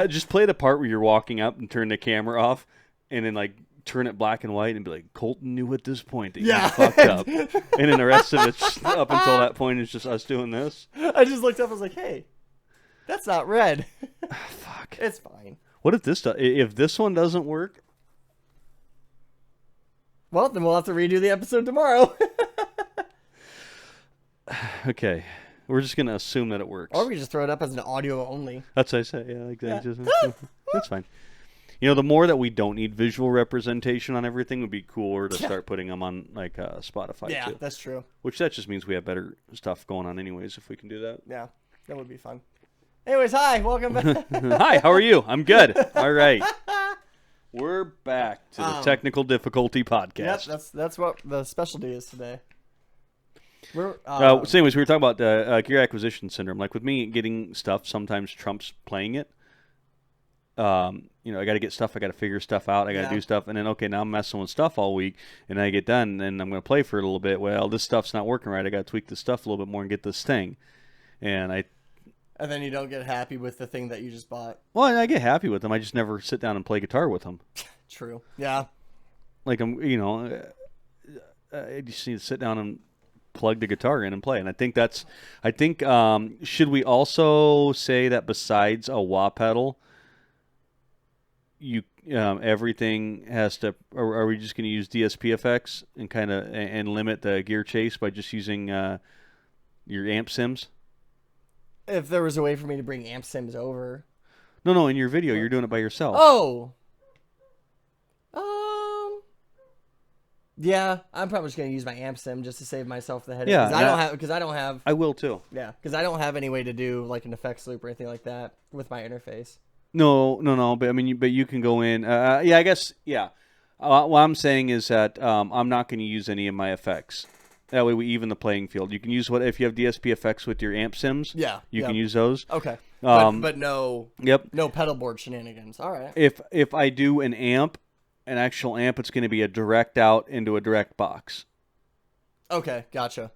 Just play the part where you're walking up and turn the camera off and then like turn it black and white and be like, Colton knew at this point that you fucked up. And then the rest of it's up until that point is just us doing this. I just looked up. I was like, hey, that's not red. Fuck. It's fine. What if if this one doesn't work? Well, then we'll have to redo the episode tomorrow. Okay. We're just going to assume that it works. Or we just throw it up as an audio only. That's what I say. Yeah, like that. Just, that's fine. You know, the more that we don't need visual representation on everything would be cooler to start putting them on like Spotify Yeah, too. that's true. Which that just means we have better stuff going on anyways if we can do that. Yeah, that would be fun. Anyways, hi, welcome back. Hi, how are you? I'm good. All right. We're back to the technical difficulty podcast. Yep, that's what the specialty is today. We're So anyways, we were talking about gear acquisition syndrome. Like with me getting stuff sometimes trumps playing it. You know, I got to get stuff. I got to figure stuff out. I got to do stuff. And then, okay, now I'm messing with stuff all week. And I get done, and I'm going to play for a little bit. Well, this stuff's not working right. I got to tweak this stuff a little bit more and get this thing. And then you don't get happy with the thing that you just bought. well, I get happy with them. I just never sit down and play guitar with them. True. Yeah. Like, I just need to sit down and plug the guitar in and play. And I think should we also say that besides a wah pedal, everything has to, or are we just going to use DSP effects and kind of and limit the gear chase by just using your amp sims? If there was a way for me to bring amp sims over. No, in your video you're doing it by yourself. Oh. Yeah, I'm probably just gonna use my amp sim just to save myself the headache. Yeah, Because I don't have. I will too. Yeah, because I don't have any way to do like an effects loop or anything like that with my interface. No. But I mean, but you can go in. Yeah, I guess. Yeah. What I'm saying is that I'm not going to use any of my effects. That way, we even the playing field. You can use if you have DSP effects with your amp sims. Yeah, You can use those. Okay. But no. Yep. No pedal board shenanigans. All right. If I do an actual amp, it's going to be a direct out into a direct box. Okay, gotcha.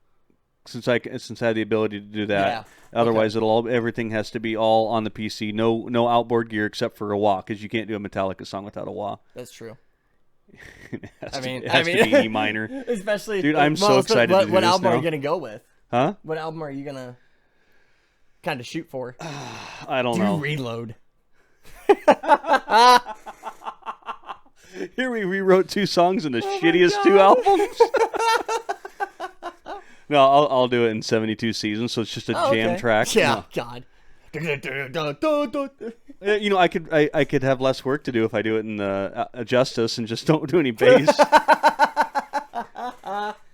Since I have the ability to do that. Yeah. Otherwise, everything has to be all on the PC. No outboard gear except for a wah, because you can't do a Metallica song without a wah. That's true. It has I mean, to be E minor. Especially, dude. I'm so excited to do what this album are now. you gonna go with? Huh? What album are you gonna kind of shoot for? I don't know. Reload. Here we rewrote 2 songs in the shittiest 2 albums. No, I'll do it in 72 seasons, so it's just a jam track. Yeah, No. God. You know, I could have less work to do if I do it in the Justice and just don't do any bass.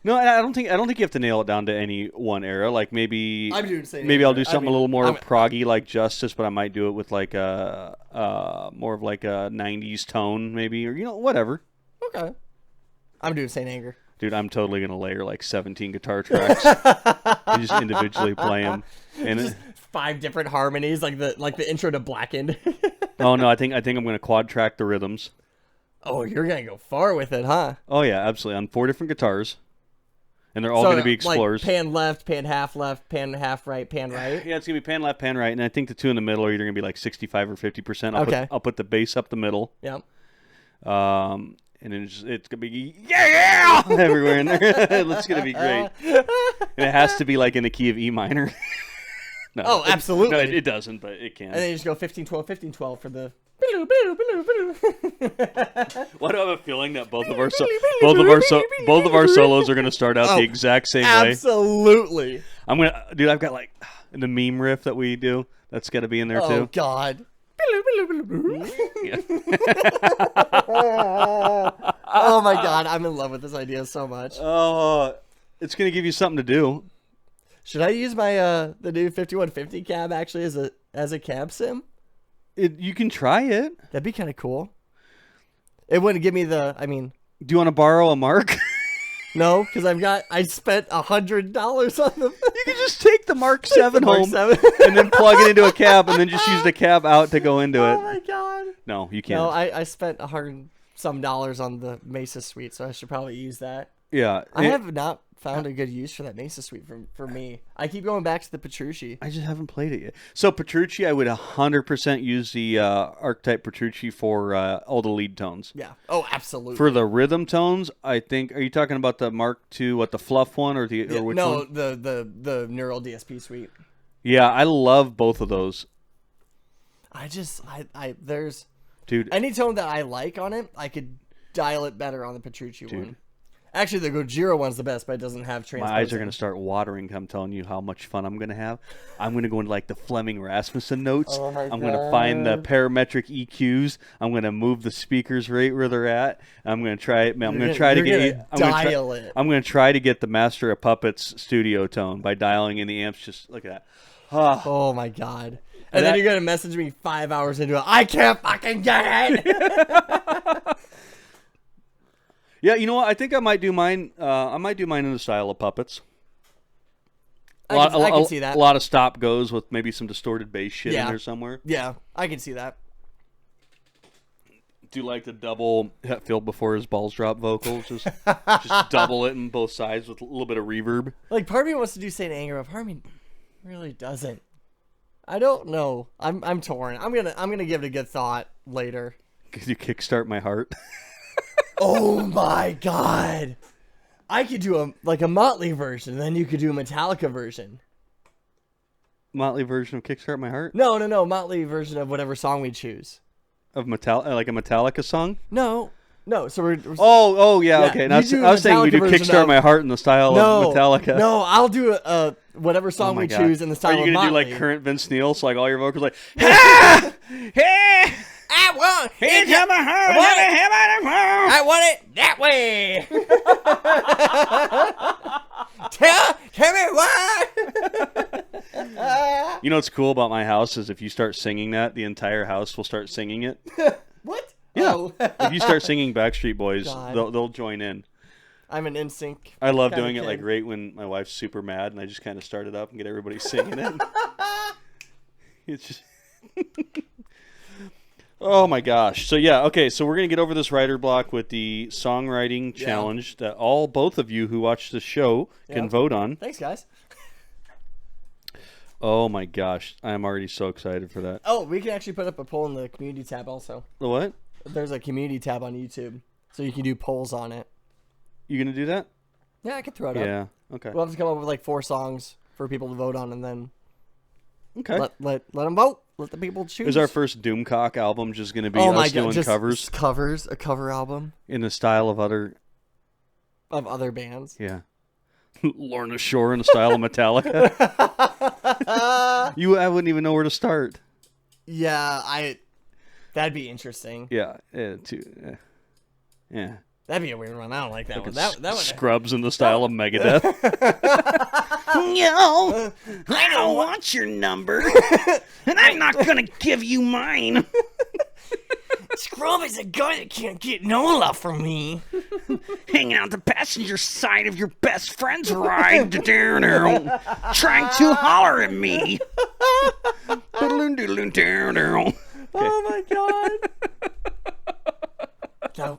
No, I don't think you have to nail it down to any one era. Like maybe I'll do something a little more proggy like Justice, but I might do it with like a more of like a 90s tone maybe, or whatever. Okay. I'm doing Saint Anger. Dude, I'm totally gonna layer like 17 guitar tracks and just individually play them. And just 5 different harmonies, like the intro to Blackened. Oh no, I think I'm gonna quad track the rhythms. Oh, you're gonna go far with it, huh? Oh yeah, absolutely. On 4 different guitars, and they're all gonna be Explorers. Like pan left, pan half right, pan right. Yeah, it's gonna be pan left, pan right, and I think the 2 in the middle are either gonna be like 65 or 50%. I'll put the bass up the middle. Yep. And then it's gonna be yeah everywhere in there. It's gonna be great, and it has to be like in the key of E minor. No, oh, absolutely. No, it doesn't, but it can. And then you just go 15-12, 15-12 for the. Why do I have a feeling that both of our solos are gonna start out the exact same way? Absolutely. Dude, I've got like the meme riff that we do. That's got to be in there too. Oh God. Oh my God, I'm in love with this idea so much. Oh, it's gonna give you something to do. Should I use my the new 5150 cab actually as a cab sim? You can try it. That'd be kind of cool. It wouldn't give me the. I mean, do you want to borrow a Mark? No, because I spent $100 on them. You can just take the Mark 7 home and then plug it into a cab, and then just use the cab out to go into it. Oh my God! No, you can't. No, I spent $100 some on the Mesa Suite, so I should probably use that. Yeah, I have not found a good use for that Mesa Suite for me. I keep going back to the Petrucci. I just haven't played it yet. So Petrucci, I would 100% use the Archetype Petrucci for all the lead tones. Yeah. Oh, absolutely. For the rhythm tones, I think. Are you talking about the Mark II, the fluff one, or the or which no, one? the Neural DSP Suite. Yeah, I love both of those. There's dude any tone that I like on it, I could dial it better on the Petrucci one. Actually, the Gojira one's the best, but it doesn't have transposing. My eyes are going to start watering. I'm telling you how much fun I'm going to have. I'm going to go into like the Fleming Rasmussen notes. Oh my I'm going to find the parametric EQs. I'm going to move the speakers right where they're at. I'm going to try it. I'm going to try to get. I'm going to try to get the Master of Puppets studio tone by dialing in the amps. Just look at that. Oh my God. And then you're going to message me 5 hours into it. I can't fucking get it. Yeah, you know what? I think I might do mine. I might do mine in the style of Puppets. I can see that. A lot of stop goes with maybe some distorted bass shit in there somewhere. Yeah, I can see that. Do you like the double Phil before his balls drop vocals? Just double it in both sides with a little bit of reverb. Like part of me wants to do Saint Anger, but part of me really doesn't. I don't know. I'm torn. I'm gonna give it a good thought later. Could you kickstart my heart? Oh my God! I could do a Motley version, and then you could do a Metallica version. Motley version of Kickstart My Heart? No. Motley version of whatever song we choose. Of like a Metallica song? No. So we're yeah, okay. And I was saying we do Kickstart My Heart in the style of Metallica. No, I'll do whatever song we choose in the style of Motley. Are you gonna do like current Vince Neil? So like all your vocals like ha! I want it. I want it that way. Tell me why. You know what's cool about my house is if you start singing that, the entire house will start singing it. What? Yeah. Oh. If you start singing Backstreet Boys, God. they'll join in. I'm an NSYNC. I love kinda doing it kid. like right when my wife's super mad, and I just kind of start it up and get everybody singing it. It's just. Oh my gosh. So yeah, okay, so we're going to get over this writer block with the songwriting challenge that both of you who watch the show can vote on. Thanks, guys. Oh my gosh, I'm already so excited for that. Oh, we can actually put up a poll in the community tab also. The what? There's a community tab on YouTube, so you can do polls on it. You going to do that? Yeah, I can throw it up. Yeah. Okay. We'll have to come up with like 4 songs for people to vote on, and then Okay. let them vote. Let the people choose. Is our first Doomcock album just going to be oh my us God, doing just covers a cover album in the style of other... of other bands? Yeah. Lorna Shore in the style of Metallica. I wouldn't even know where to start. Yeah, that'd be interesting. Yeah. Yeah. That'd be a weird one. I don't like that one. Fucking That one. Scrubs in the style of Megadeth. No, I don't want your number, and I'm not gonna give you mine. Scrub is a guy that can't get no love from me. Hanging out the passenger side of your best friend's ride, trying to holler at me. Oh my God.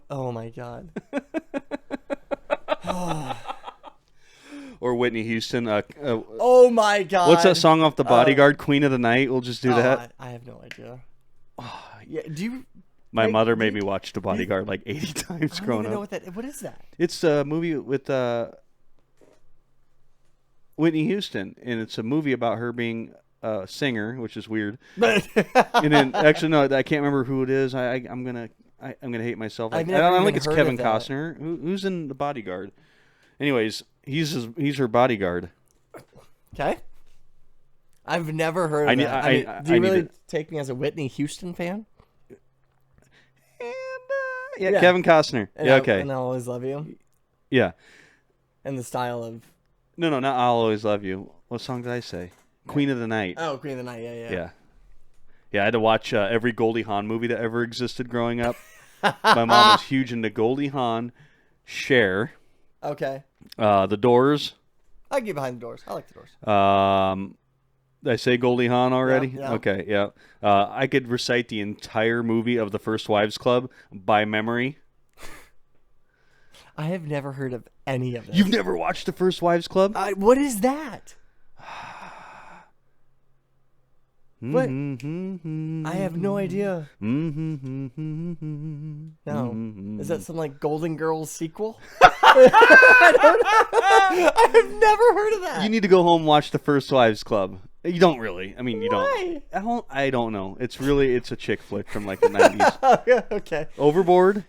Oh my God. Or Whitney Houston. Oh my God. What's that song off The Bodyguard? Queen of the Night. We'll just do that. I have no idea. Yeah, do you? My mother made me watch The Bodyguard like 80 times I don't growing even know up. what is that? It's a movie with Whitney Houston, and it's a movie about her being a singer, which is weird. And then, actually, no, I can't remember who it is. I'm gonna hate myself. I don't think it's Kevin Costner. Who's in The Bodyguard? Anyways, he's her bodyguard. Okay. I've never heard of that. Do you really take me as a Whitney Houston fan? And yeah, Kevin Costner. Okay. And I'll Always Love You. Yeah. And the style of. No, not I'll Always Love You. What song did I say? Queen of the Night. Oh, Queen of the Night. Yeah. Yeah, I had to watch every Goldie Hawn movie that ever existed growing up. My mom was huge into Goldie Hawn, Cher. Okay. The Doors. I can get behind the Doors. I like the Doors. Did I say Goldie Hawn already? Yeah. Okay, yeah. I could recite the entire movie of The First Wives Club by memory. I have never heard of any of this. You've never watched The First Wives Club? What is that? What? I have no idea. No. Is that some like Golden Girls sequel? I have never heard of that. You need to go home and watch The First Wives Club. You don't really. I mean, you Why? don't. I don't know. It's a chick flick from like the 90s. Okay. Overboard?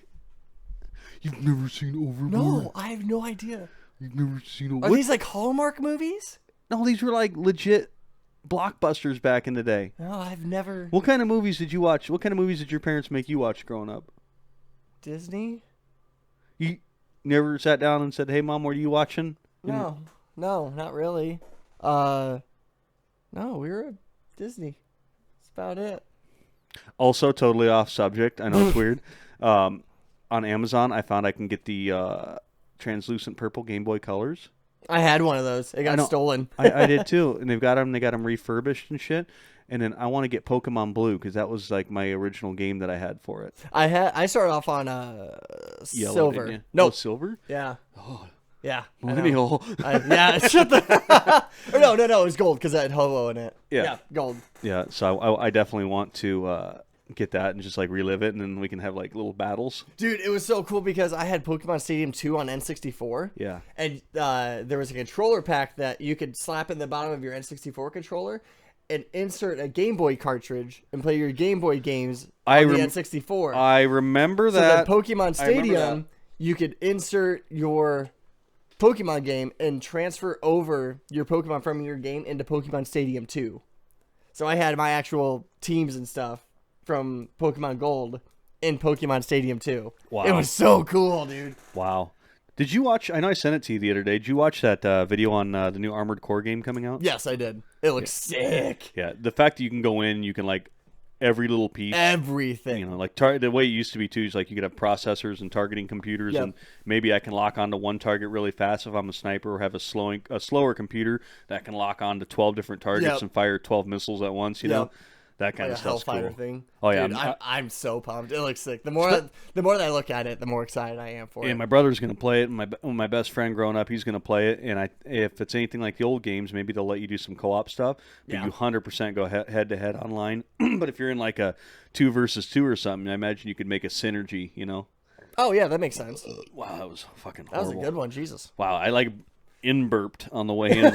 You've never seen Overboard? No, I have no idea. You've never seen Are Overboard? these like Hallmark movies? No, these were like legit blockbusters back in the day. No, I've never. What kind of movies did you watch? What kind of movies did your parents make you watch growing up? Disney? You never sat down and said, "Hey, Mom, what are you watching?" No, not really. No, we were at Disney. That's about it. Also, totally off subject. I know it's weird. On Amazon, I found I can get the translucent purple Game Boy Colors. I had one of those. It got stolen. I did too, and they got them refurbished and shit. And then I want to get Pokemon Blue because that was like my original game that I had for it. I started off on Yellow, silver. didn't you? No, silver. Yeah. Oh, yeah. millennial. Yeah. Shut the. No. It was gold because I had Ho-Oh in it. Yeah. Gold. Yeah. So I definitely want to get that and just like relive it, and then we can have like little battles. Dude, it was so cool because I had Pokemon Stadium 2 on N64. Yeah. And there was a controller pack that you could slap in the bottom of your N64 controller and insert a Game Boy cartridge and play your Game Boy games on the N64. I remember so that. So Pokemon Stadium, you could insert your Pokemon game and transfer over your Pokemon from your game into Pokemon Stadium 2. So I had my actual teams and stuff from Pokemon Gold in Pokemon Stadium 2. Wow. It was so cool, dude. Wow. Did you watch? I know I sent it to you the other day. Did you watch that video on the new Armored Core game coming out? Yes, I did. It looks sick. Yeah, the fact that you can go in, you can like every little piece. Everything. You know, like the way it used to be too is like you could have processors and targeting computers, Yep. and maybe I can lock onto one target really fast if I'm a sniper, or have a slower computer that can lock onto 12 different targets Yep. and fire 12 missiles at once. You know, that kind Like of a stuff's Hellfire cool. thing. Oh yeah, Dude, I'm so pumped. It looks sick. The more that I look at it, the more excited I am for Yeah, it. my brother's gonna play it, and my best friend growing up, he's gonna play it. And if it's anything like the old games, maybe they'll let you do some co-op stuff. But Yeah. you 100% go head to head online. But if you're in like a 2 versus 2 or something, I imagine you could make a synergy. You know? Oh yeah, that makes sense. Wow, that was fucking That was horrible. a good one. Jesus. Wow, I like in-burped on the way in.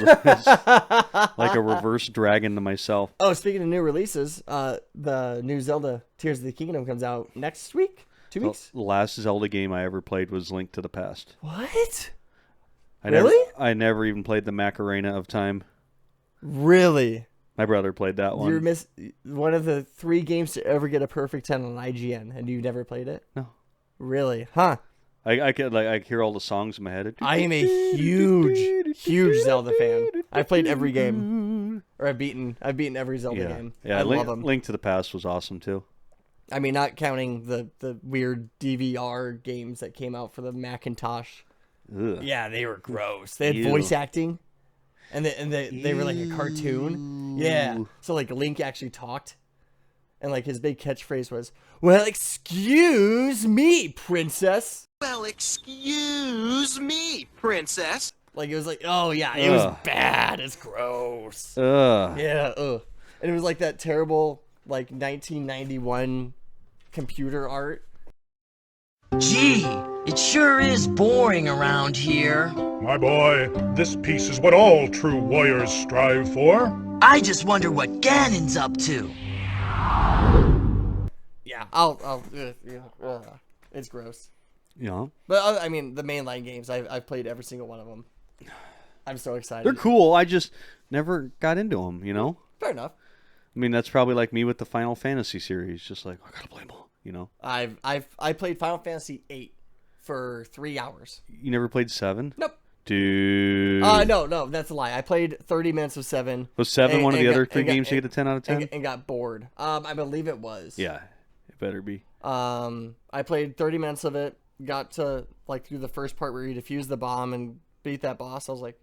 Like a reverse dragon to myself. Oh, speaking of new releases, the new Zelda Tears of the Kingdom comes out next week. 2 weeks. The last Zelda game I ever played was Link to the Past. What? I Really? I never even played the Macarena of Time. Really? My brother played that one. You're one of the 3 games to ever get a perfect 10 on IGN, and you've never played it? No. Really? Huh? I could I hear all the songs in my head. I am a huge Zelda fan. I've played every game, or I've beaten every Zelda game. Yeah, I love them. Link to the Past was awesome too. I mean, not counting the weird DVR games that came out for the Macintosh. Ugh. Yeah, they were gross. They had Ew. voice acting, and they were like a cartoon. Yeah, so like Link actually talked, and like his big catchphrase was, "Well, excuse me, princess." Well, excuse me, princess. Like it was like, oh yeah, it was Ugh. bad. It's gross. Ugh. Yeah, and it was like that terrible like 1991 computer art. Gee, it sure is boring around here. My boy, this peace is what all true warriors strive for. I just wonder what Ganon's up to. Yeah, it's gross. Yeah. But I mean, the mainline games, I've played every single one of them. I'm so excited. They're cool. I just never got into them, you know? Fair enough. I mean, that's probably like me with the Final Fantasy series. Just like, I gotta play them all, you know? I played Final Fantasy 8 for 3 hours. You never played 7? Nope. Dude. No, that's a lie. I played 30 minutes of 7. Was 7 one of the and other got- 3 and got- games you get a 10 out of 10? and got bored. I believe it was. Yeah, it better be. I played 30 minutes of it. Got to like through the first part where you defuse the bomb and beat that boss. I was like,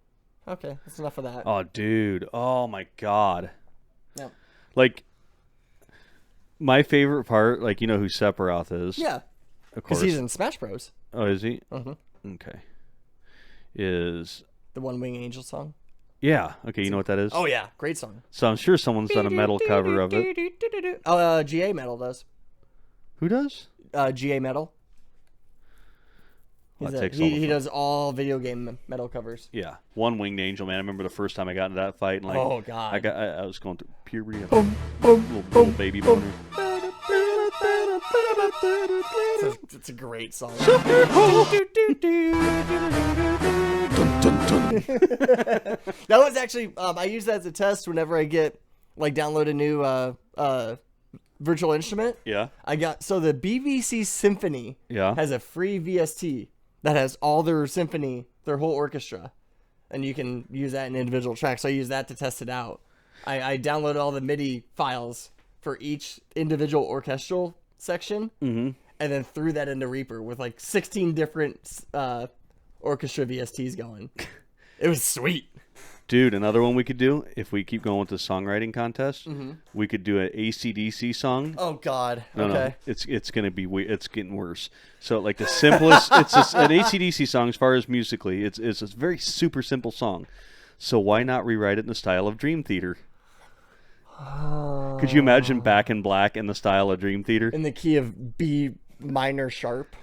okay, that's enough of that. Oh, dude. Oh, my God. Yep. Like, my favorite part, like, you know who Sephiroth is? Yeah, Of because course. he's in Smash Bros. Oh, is he? Mm-hmm. Okay. Is... The One Wing Angel song. Yeah. Okay, you know what that is? Oh yeah, great song. So I'm sure someone's done a metal cover of it. Oh, GA Metal does. Who does? GA Metal. That takes all the He fun. does all video game metal covers. Yeah, One Winged Angel, man. I remember the first time I got into that fight, and like, Oh, God. I was going through puberty, little baby boner. It's a great song. That was actually I use that as a test whenever I get like download a new virtual instrument. Yeah, So the BBC Symphony yeah. has a free VST that has all their symphony, their whole orchestra, and you can use that in individual tracks. So I use that to test it out. I downloaded all the MIDI files for each individual orchestral section, and then threw that into Reaper with like 16 different orchestra VSTs going. It was sweet. Dude, another one we could do if we keep going with the songwriting contest. We could do an AC/DC song. Oh God. No, Okay. it's gonna be it's getting worse. So like the simplest, it's an AC/DC song as far as musically. It's a very super simple song. So why not rewrite it in the style of Dream Theater? Could you imagine Back in Black in the style of Dream Theater? In the key of B minor sharp.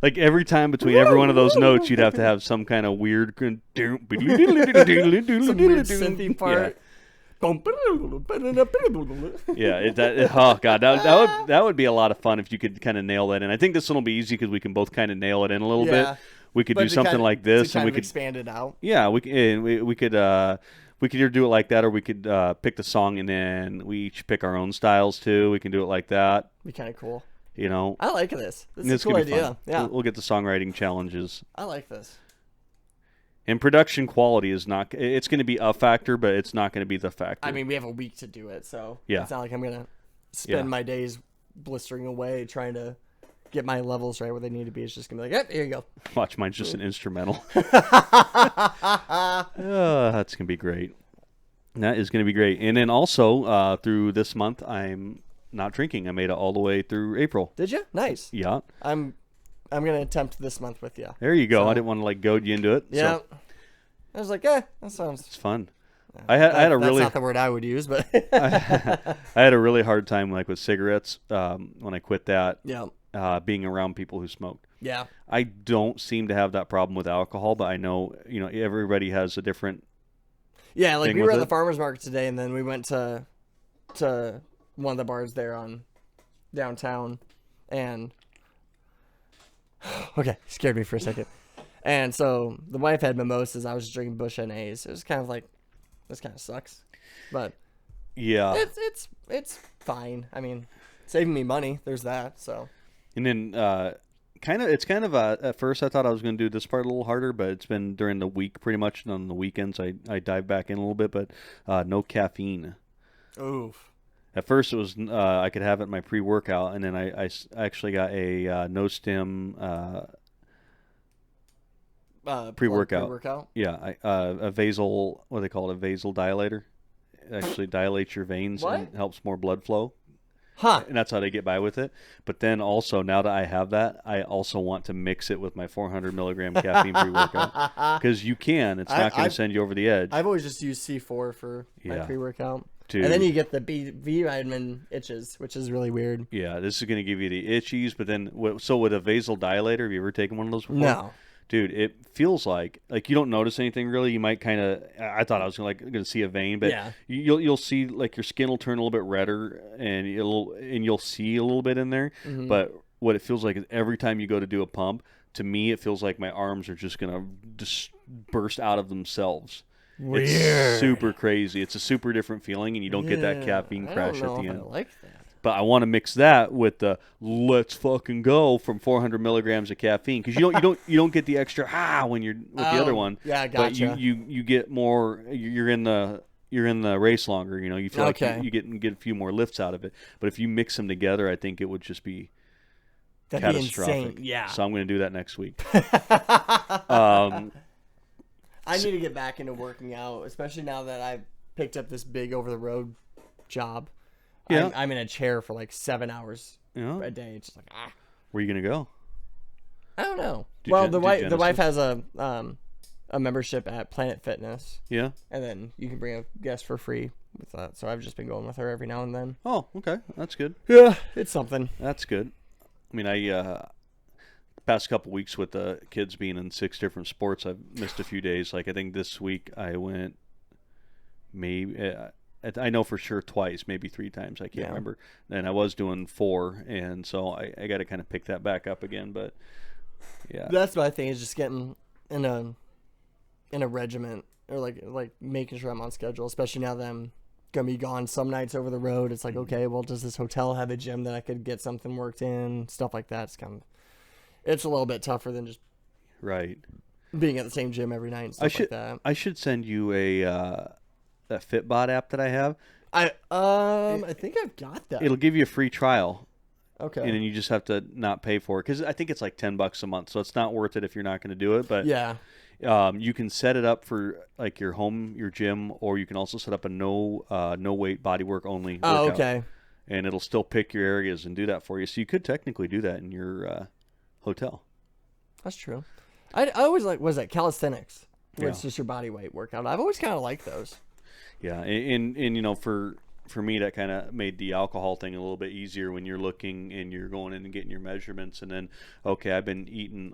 Like every time between every one of those notes, you'd have to have some kind of weird, some Some weird synthy part. Yeah. Oh god, that would be a lot of fun if you could kind of nail that in. I think this one will be easy because we can both kind of nail it in a little Yeah. bit. We could But do to something kind of- like this, to and kind we of could expand it out. yeah, we could we could either do it like that, or we could pick the song and then we each pick our own styles too. We can do it like that. Be kind of cool. You know, I like this. This is it's a cool gonna be idea. fun. Yeah, We'll get the songwriting challenges. I like this. And production quality is not. It's going to be a factor, but it's not going to be the factor. I mean, we have a week to do it, so Yeah. it's not like I'm gonna spend my days blistering away trying to get my levels right where they need to be. It's just gonna be like, yep, here you go. Watch, mine's just an instrumental. That's going to be great. That is going to be great. And then also through this month, I'm not drinking. I made it all the way through April. Did you? Nice. Yeah. I'm gonna attempt this month with you. There you go. So- I didn't want to like goad you into it. Yeah. So I was like, that sounds. it's fun. I had a That's really not the word I would use, but I had a really hard time like with cigarettes when I quit that. yeah, Being around people who smoked. yeah. I don't seem to have that problem with alcohol, but I know everybody has a different. Yeah, like thing we were with at the it. farmer's market today, and then we went to one of the bars there on downtown, and okay, scared me for a second. And so the wife had mimosas. I was just drinking Bush NAs. It was kind of like, this kind of sucks, but Yeah. it's fine. I mean, saving me money. There's that. So And then it's kind of at first I thought I was going to do this part a little harder, but it's been during the week pretty much. And on the weekends I dive back in a little bit, but no caffeine. oof. At first it was I could have it in my pre-workout, and then I actually got a no stim pre-workout. Pre-workout. Yeah, a vasal, what do they call it, a vasal dilator. It actually dilates your veins and helps more blood flow. Huh. And that's how they get by with it. But then also, now that I have that, I also want to mix it with my 400 milligram caffeine pre-workout. Because you can. It's not going to send you over the edge. I've always just used C4 for my Yeah. pre-workout. Dude. And then you get the B vitamin itches, which is really weird. Yeah, this is going to give you the itchies. But then, so with a vasal dilator, have you ever taken one of those before? No. Dude, it feels like you don't notice anything really. You might kind of. I thought I was gonna see a vein, but Yeah. you'll see like your skin will turn a little bit redder, and you'll see a little bit in there. Mm-hmm. But what it feels like is every time you go to do a pump, to me it feels like my arms are just gonna just burst out of themselves. Weird. It's super crazy. It's a super different feeling, and you don't get that caffeine crash I don't know at the if end. I like that. But I want to mix that with the let's fucking go from 400 milligrams of caffeine, because you don't get the extra when you're with the other one. Yeah, But gotcha. you get more. You're in the race longer. You feel Okay. like you get a few more lifts out of it. But if you mix them together, I think it would just be That'd be catastrophic. insane. Yeah. So I'm going to do that next week. I need to get back into working out, especially now that I've picked up this big over-the-road job. Yeah. I'm in a chair for like 7 hours Yeah. a day. It's just like, Where are you going to go? I don't know. Do Well, gen- the do wife Genesis? has a membership at Planet Fitness, Yeah. and then you can bring a guest for free with that. So I've just been going with her every now and then. Oh, okay. That's good. Yeah, it's something. That's good. I mean, past couple weeks with the kids being in 6 different sports, I've missed a few days. Like I think this week I went maybe I know for sure twice, maybe 3 times. I can't remember. And I was doing 4, and so I got to kind of pick that back up again. But yeah, That's my thing, is just getting in a regiment, or like making sure I'm on schedule, especially now that I'm gonna be gone some nights over the road. It's like, okay, well, does this hotel have a gym that I could get something worked in? Stuff like that. It's a little bit tougher than just right. being at the same gym every night and stuff like that. I should send you that Fitbot app that I have. I think I've got that. It'll give you a free trial. Okay. And then you just have to not pay for it, because I think it's like $10 a month, so it's not worth it if you're not going to do it. But yeah. you can set it up for like your home, your gym, or you can also set up a no weight body work only. Oh, workout. okay. And it'll still pick your areas and do that for you. So you could technically do that in your hotel. That's true. I always was that calisthenics, where it's Yeah. just your body weight workout. I've always kind of liked those. Yeah, and for me, that kind of made the alcohol thing a little bit easier when you're looking and you're going in and getting your measurements, and then okay, I've been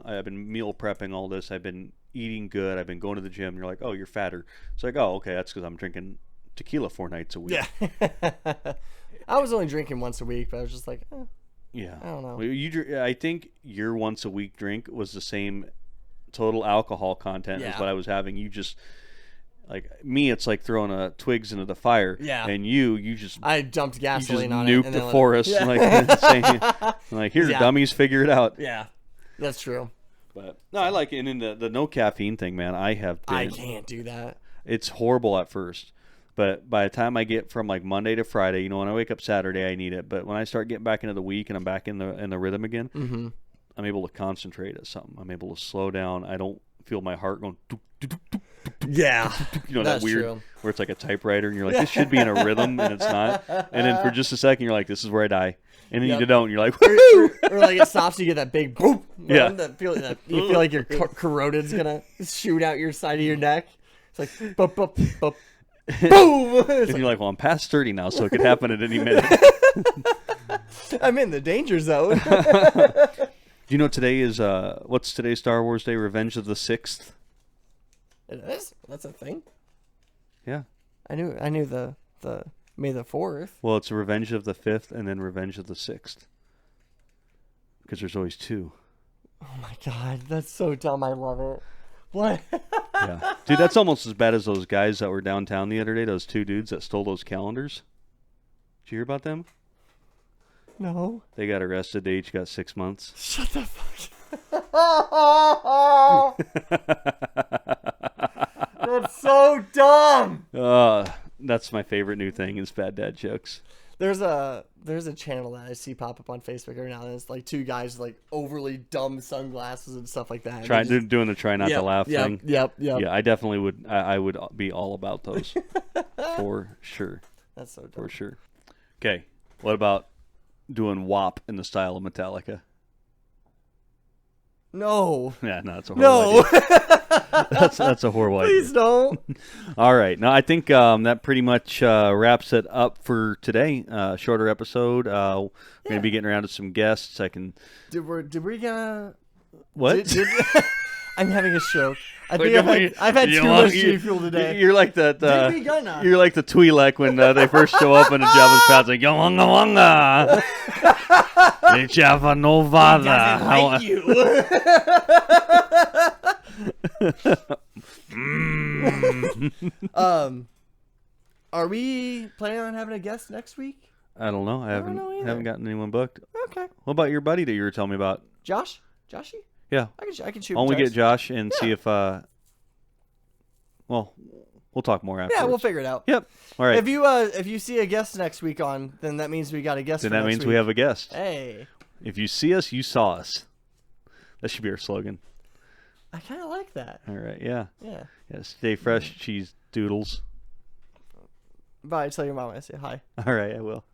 meal prepping all this, I've been eating good, I've been going to the gym. And you're like, oh, you're fatter. It's like, oh, okay, that's because I'm drinking tequila 4 nights a week. Yeah. I was only drinking once a week, but I was just like, Yeah. I don't know. Well, I think your once a week drink was the same total alcohol content as Yeah. what I was having. You just like me, it's like throwing twigs into the fire. Yeah. And you just I dumped you just gasoline on it. nuke And the then forest. Yeah. Like, saying, like here, Yeah. dummies, figure it out. Yeah, that's true. But no, I like it. And then the no caffeine thing, man. I can't do that. It's horrible at first. But by the time I get from like Monday to Friday, when I wake up Saturday, I need it. But when I start getting back into the week and I'm back in the rhythm again, I'm able to concentrate at something. I'm able to slow down. I don't feel my heart going. Doop, doop, doop, doop, doop. Yeah, That weird true. where it's like a typewriter and you're like, this should be in a rhythm and it's not. And then for just a second, you're like, this is where I die. And then you don't. And you're like, or like it stops. You get that big boom. Yeah. You feel like your carotid's gonna shoot out your side of your neck. It's like bup, bup, bup, boom. and you're like, well, I'm past 30 now, so it could happen at any minute. I'm in the danger zone. Do you know today is what's today's Star Wars Day? Revenge of the 6th. It is. That's a thing. Yeah. I knew the May the 4th. Well, it's Revenge of the 5th and then Revenge of the 6th. Because there's always 2. Oh my god, that's so dumb. I love it. What? Yeah. Dude, that's almost as bad as those guys that were downtown the other day, those 2 dudes that stole those calendars. Did you hear about them? No. They got arrested. They each got 6 months. Shut the fuck. That's so dumb. That's my favorite new thing is bad dad jokes. There's a channel that I see pop up on Facebook every now and then. It's like 2 guys with like overly dumb sunglasses and stuff like that. Doing the try not to laugh thing. Yep. Yeah, I definitely would. I would be all about those for sure. That's so dumb. For sure. Okay, what about doing WAP in the style of Metallica? No. Yeah, no, that's a horrible idea. That's a horrible Please idea. don't. All right, no, I think that pretty much wraps it up for today. Shorter episode. We're gonna be getting around to some guests. I can. Did we get What? I'm having a stroke. I think I've had too much G Fuel today. You're like that. Did we gonna? You're like the Twi'lek when they first show up in the Jabba's palace, like Yawanga Wanga. They Jabba no father. Like you. Are we planning on having a guest next week? I don't know. I don't know either. haven't gotten anyone booked. Okay. What about your buddy that you were telling me about? Joshy? Yeah. I can shoot. Why don't we him a get text. Josh and see if well, we'll talk more afterwards. Yeah, we'll figure it out. Yep. All right. If you see a guest next week on, then that means we got a guest. Then for that next means week. we have a guest. Hey. If you see us, you saw us. That should be our slogan. I kind of like that. All right. Yeah. Yeah. Yeah. Stay fresh, cheese doodles. Bye. Tell your mom I say hi. All right. I will.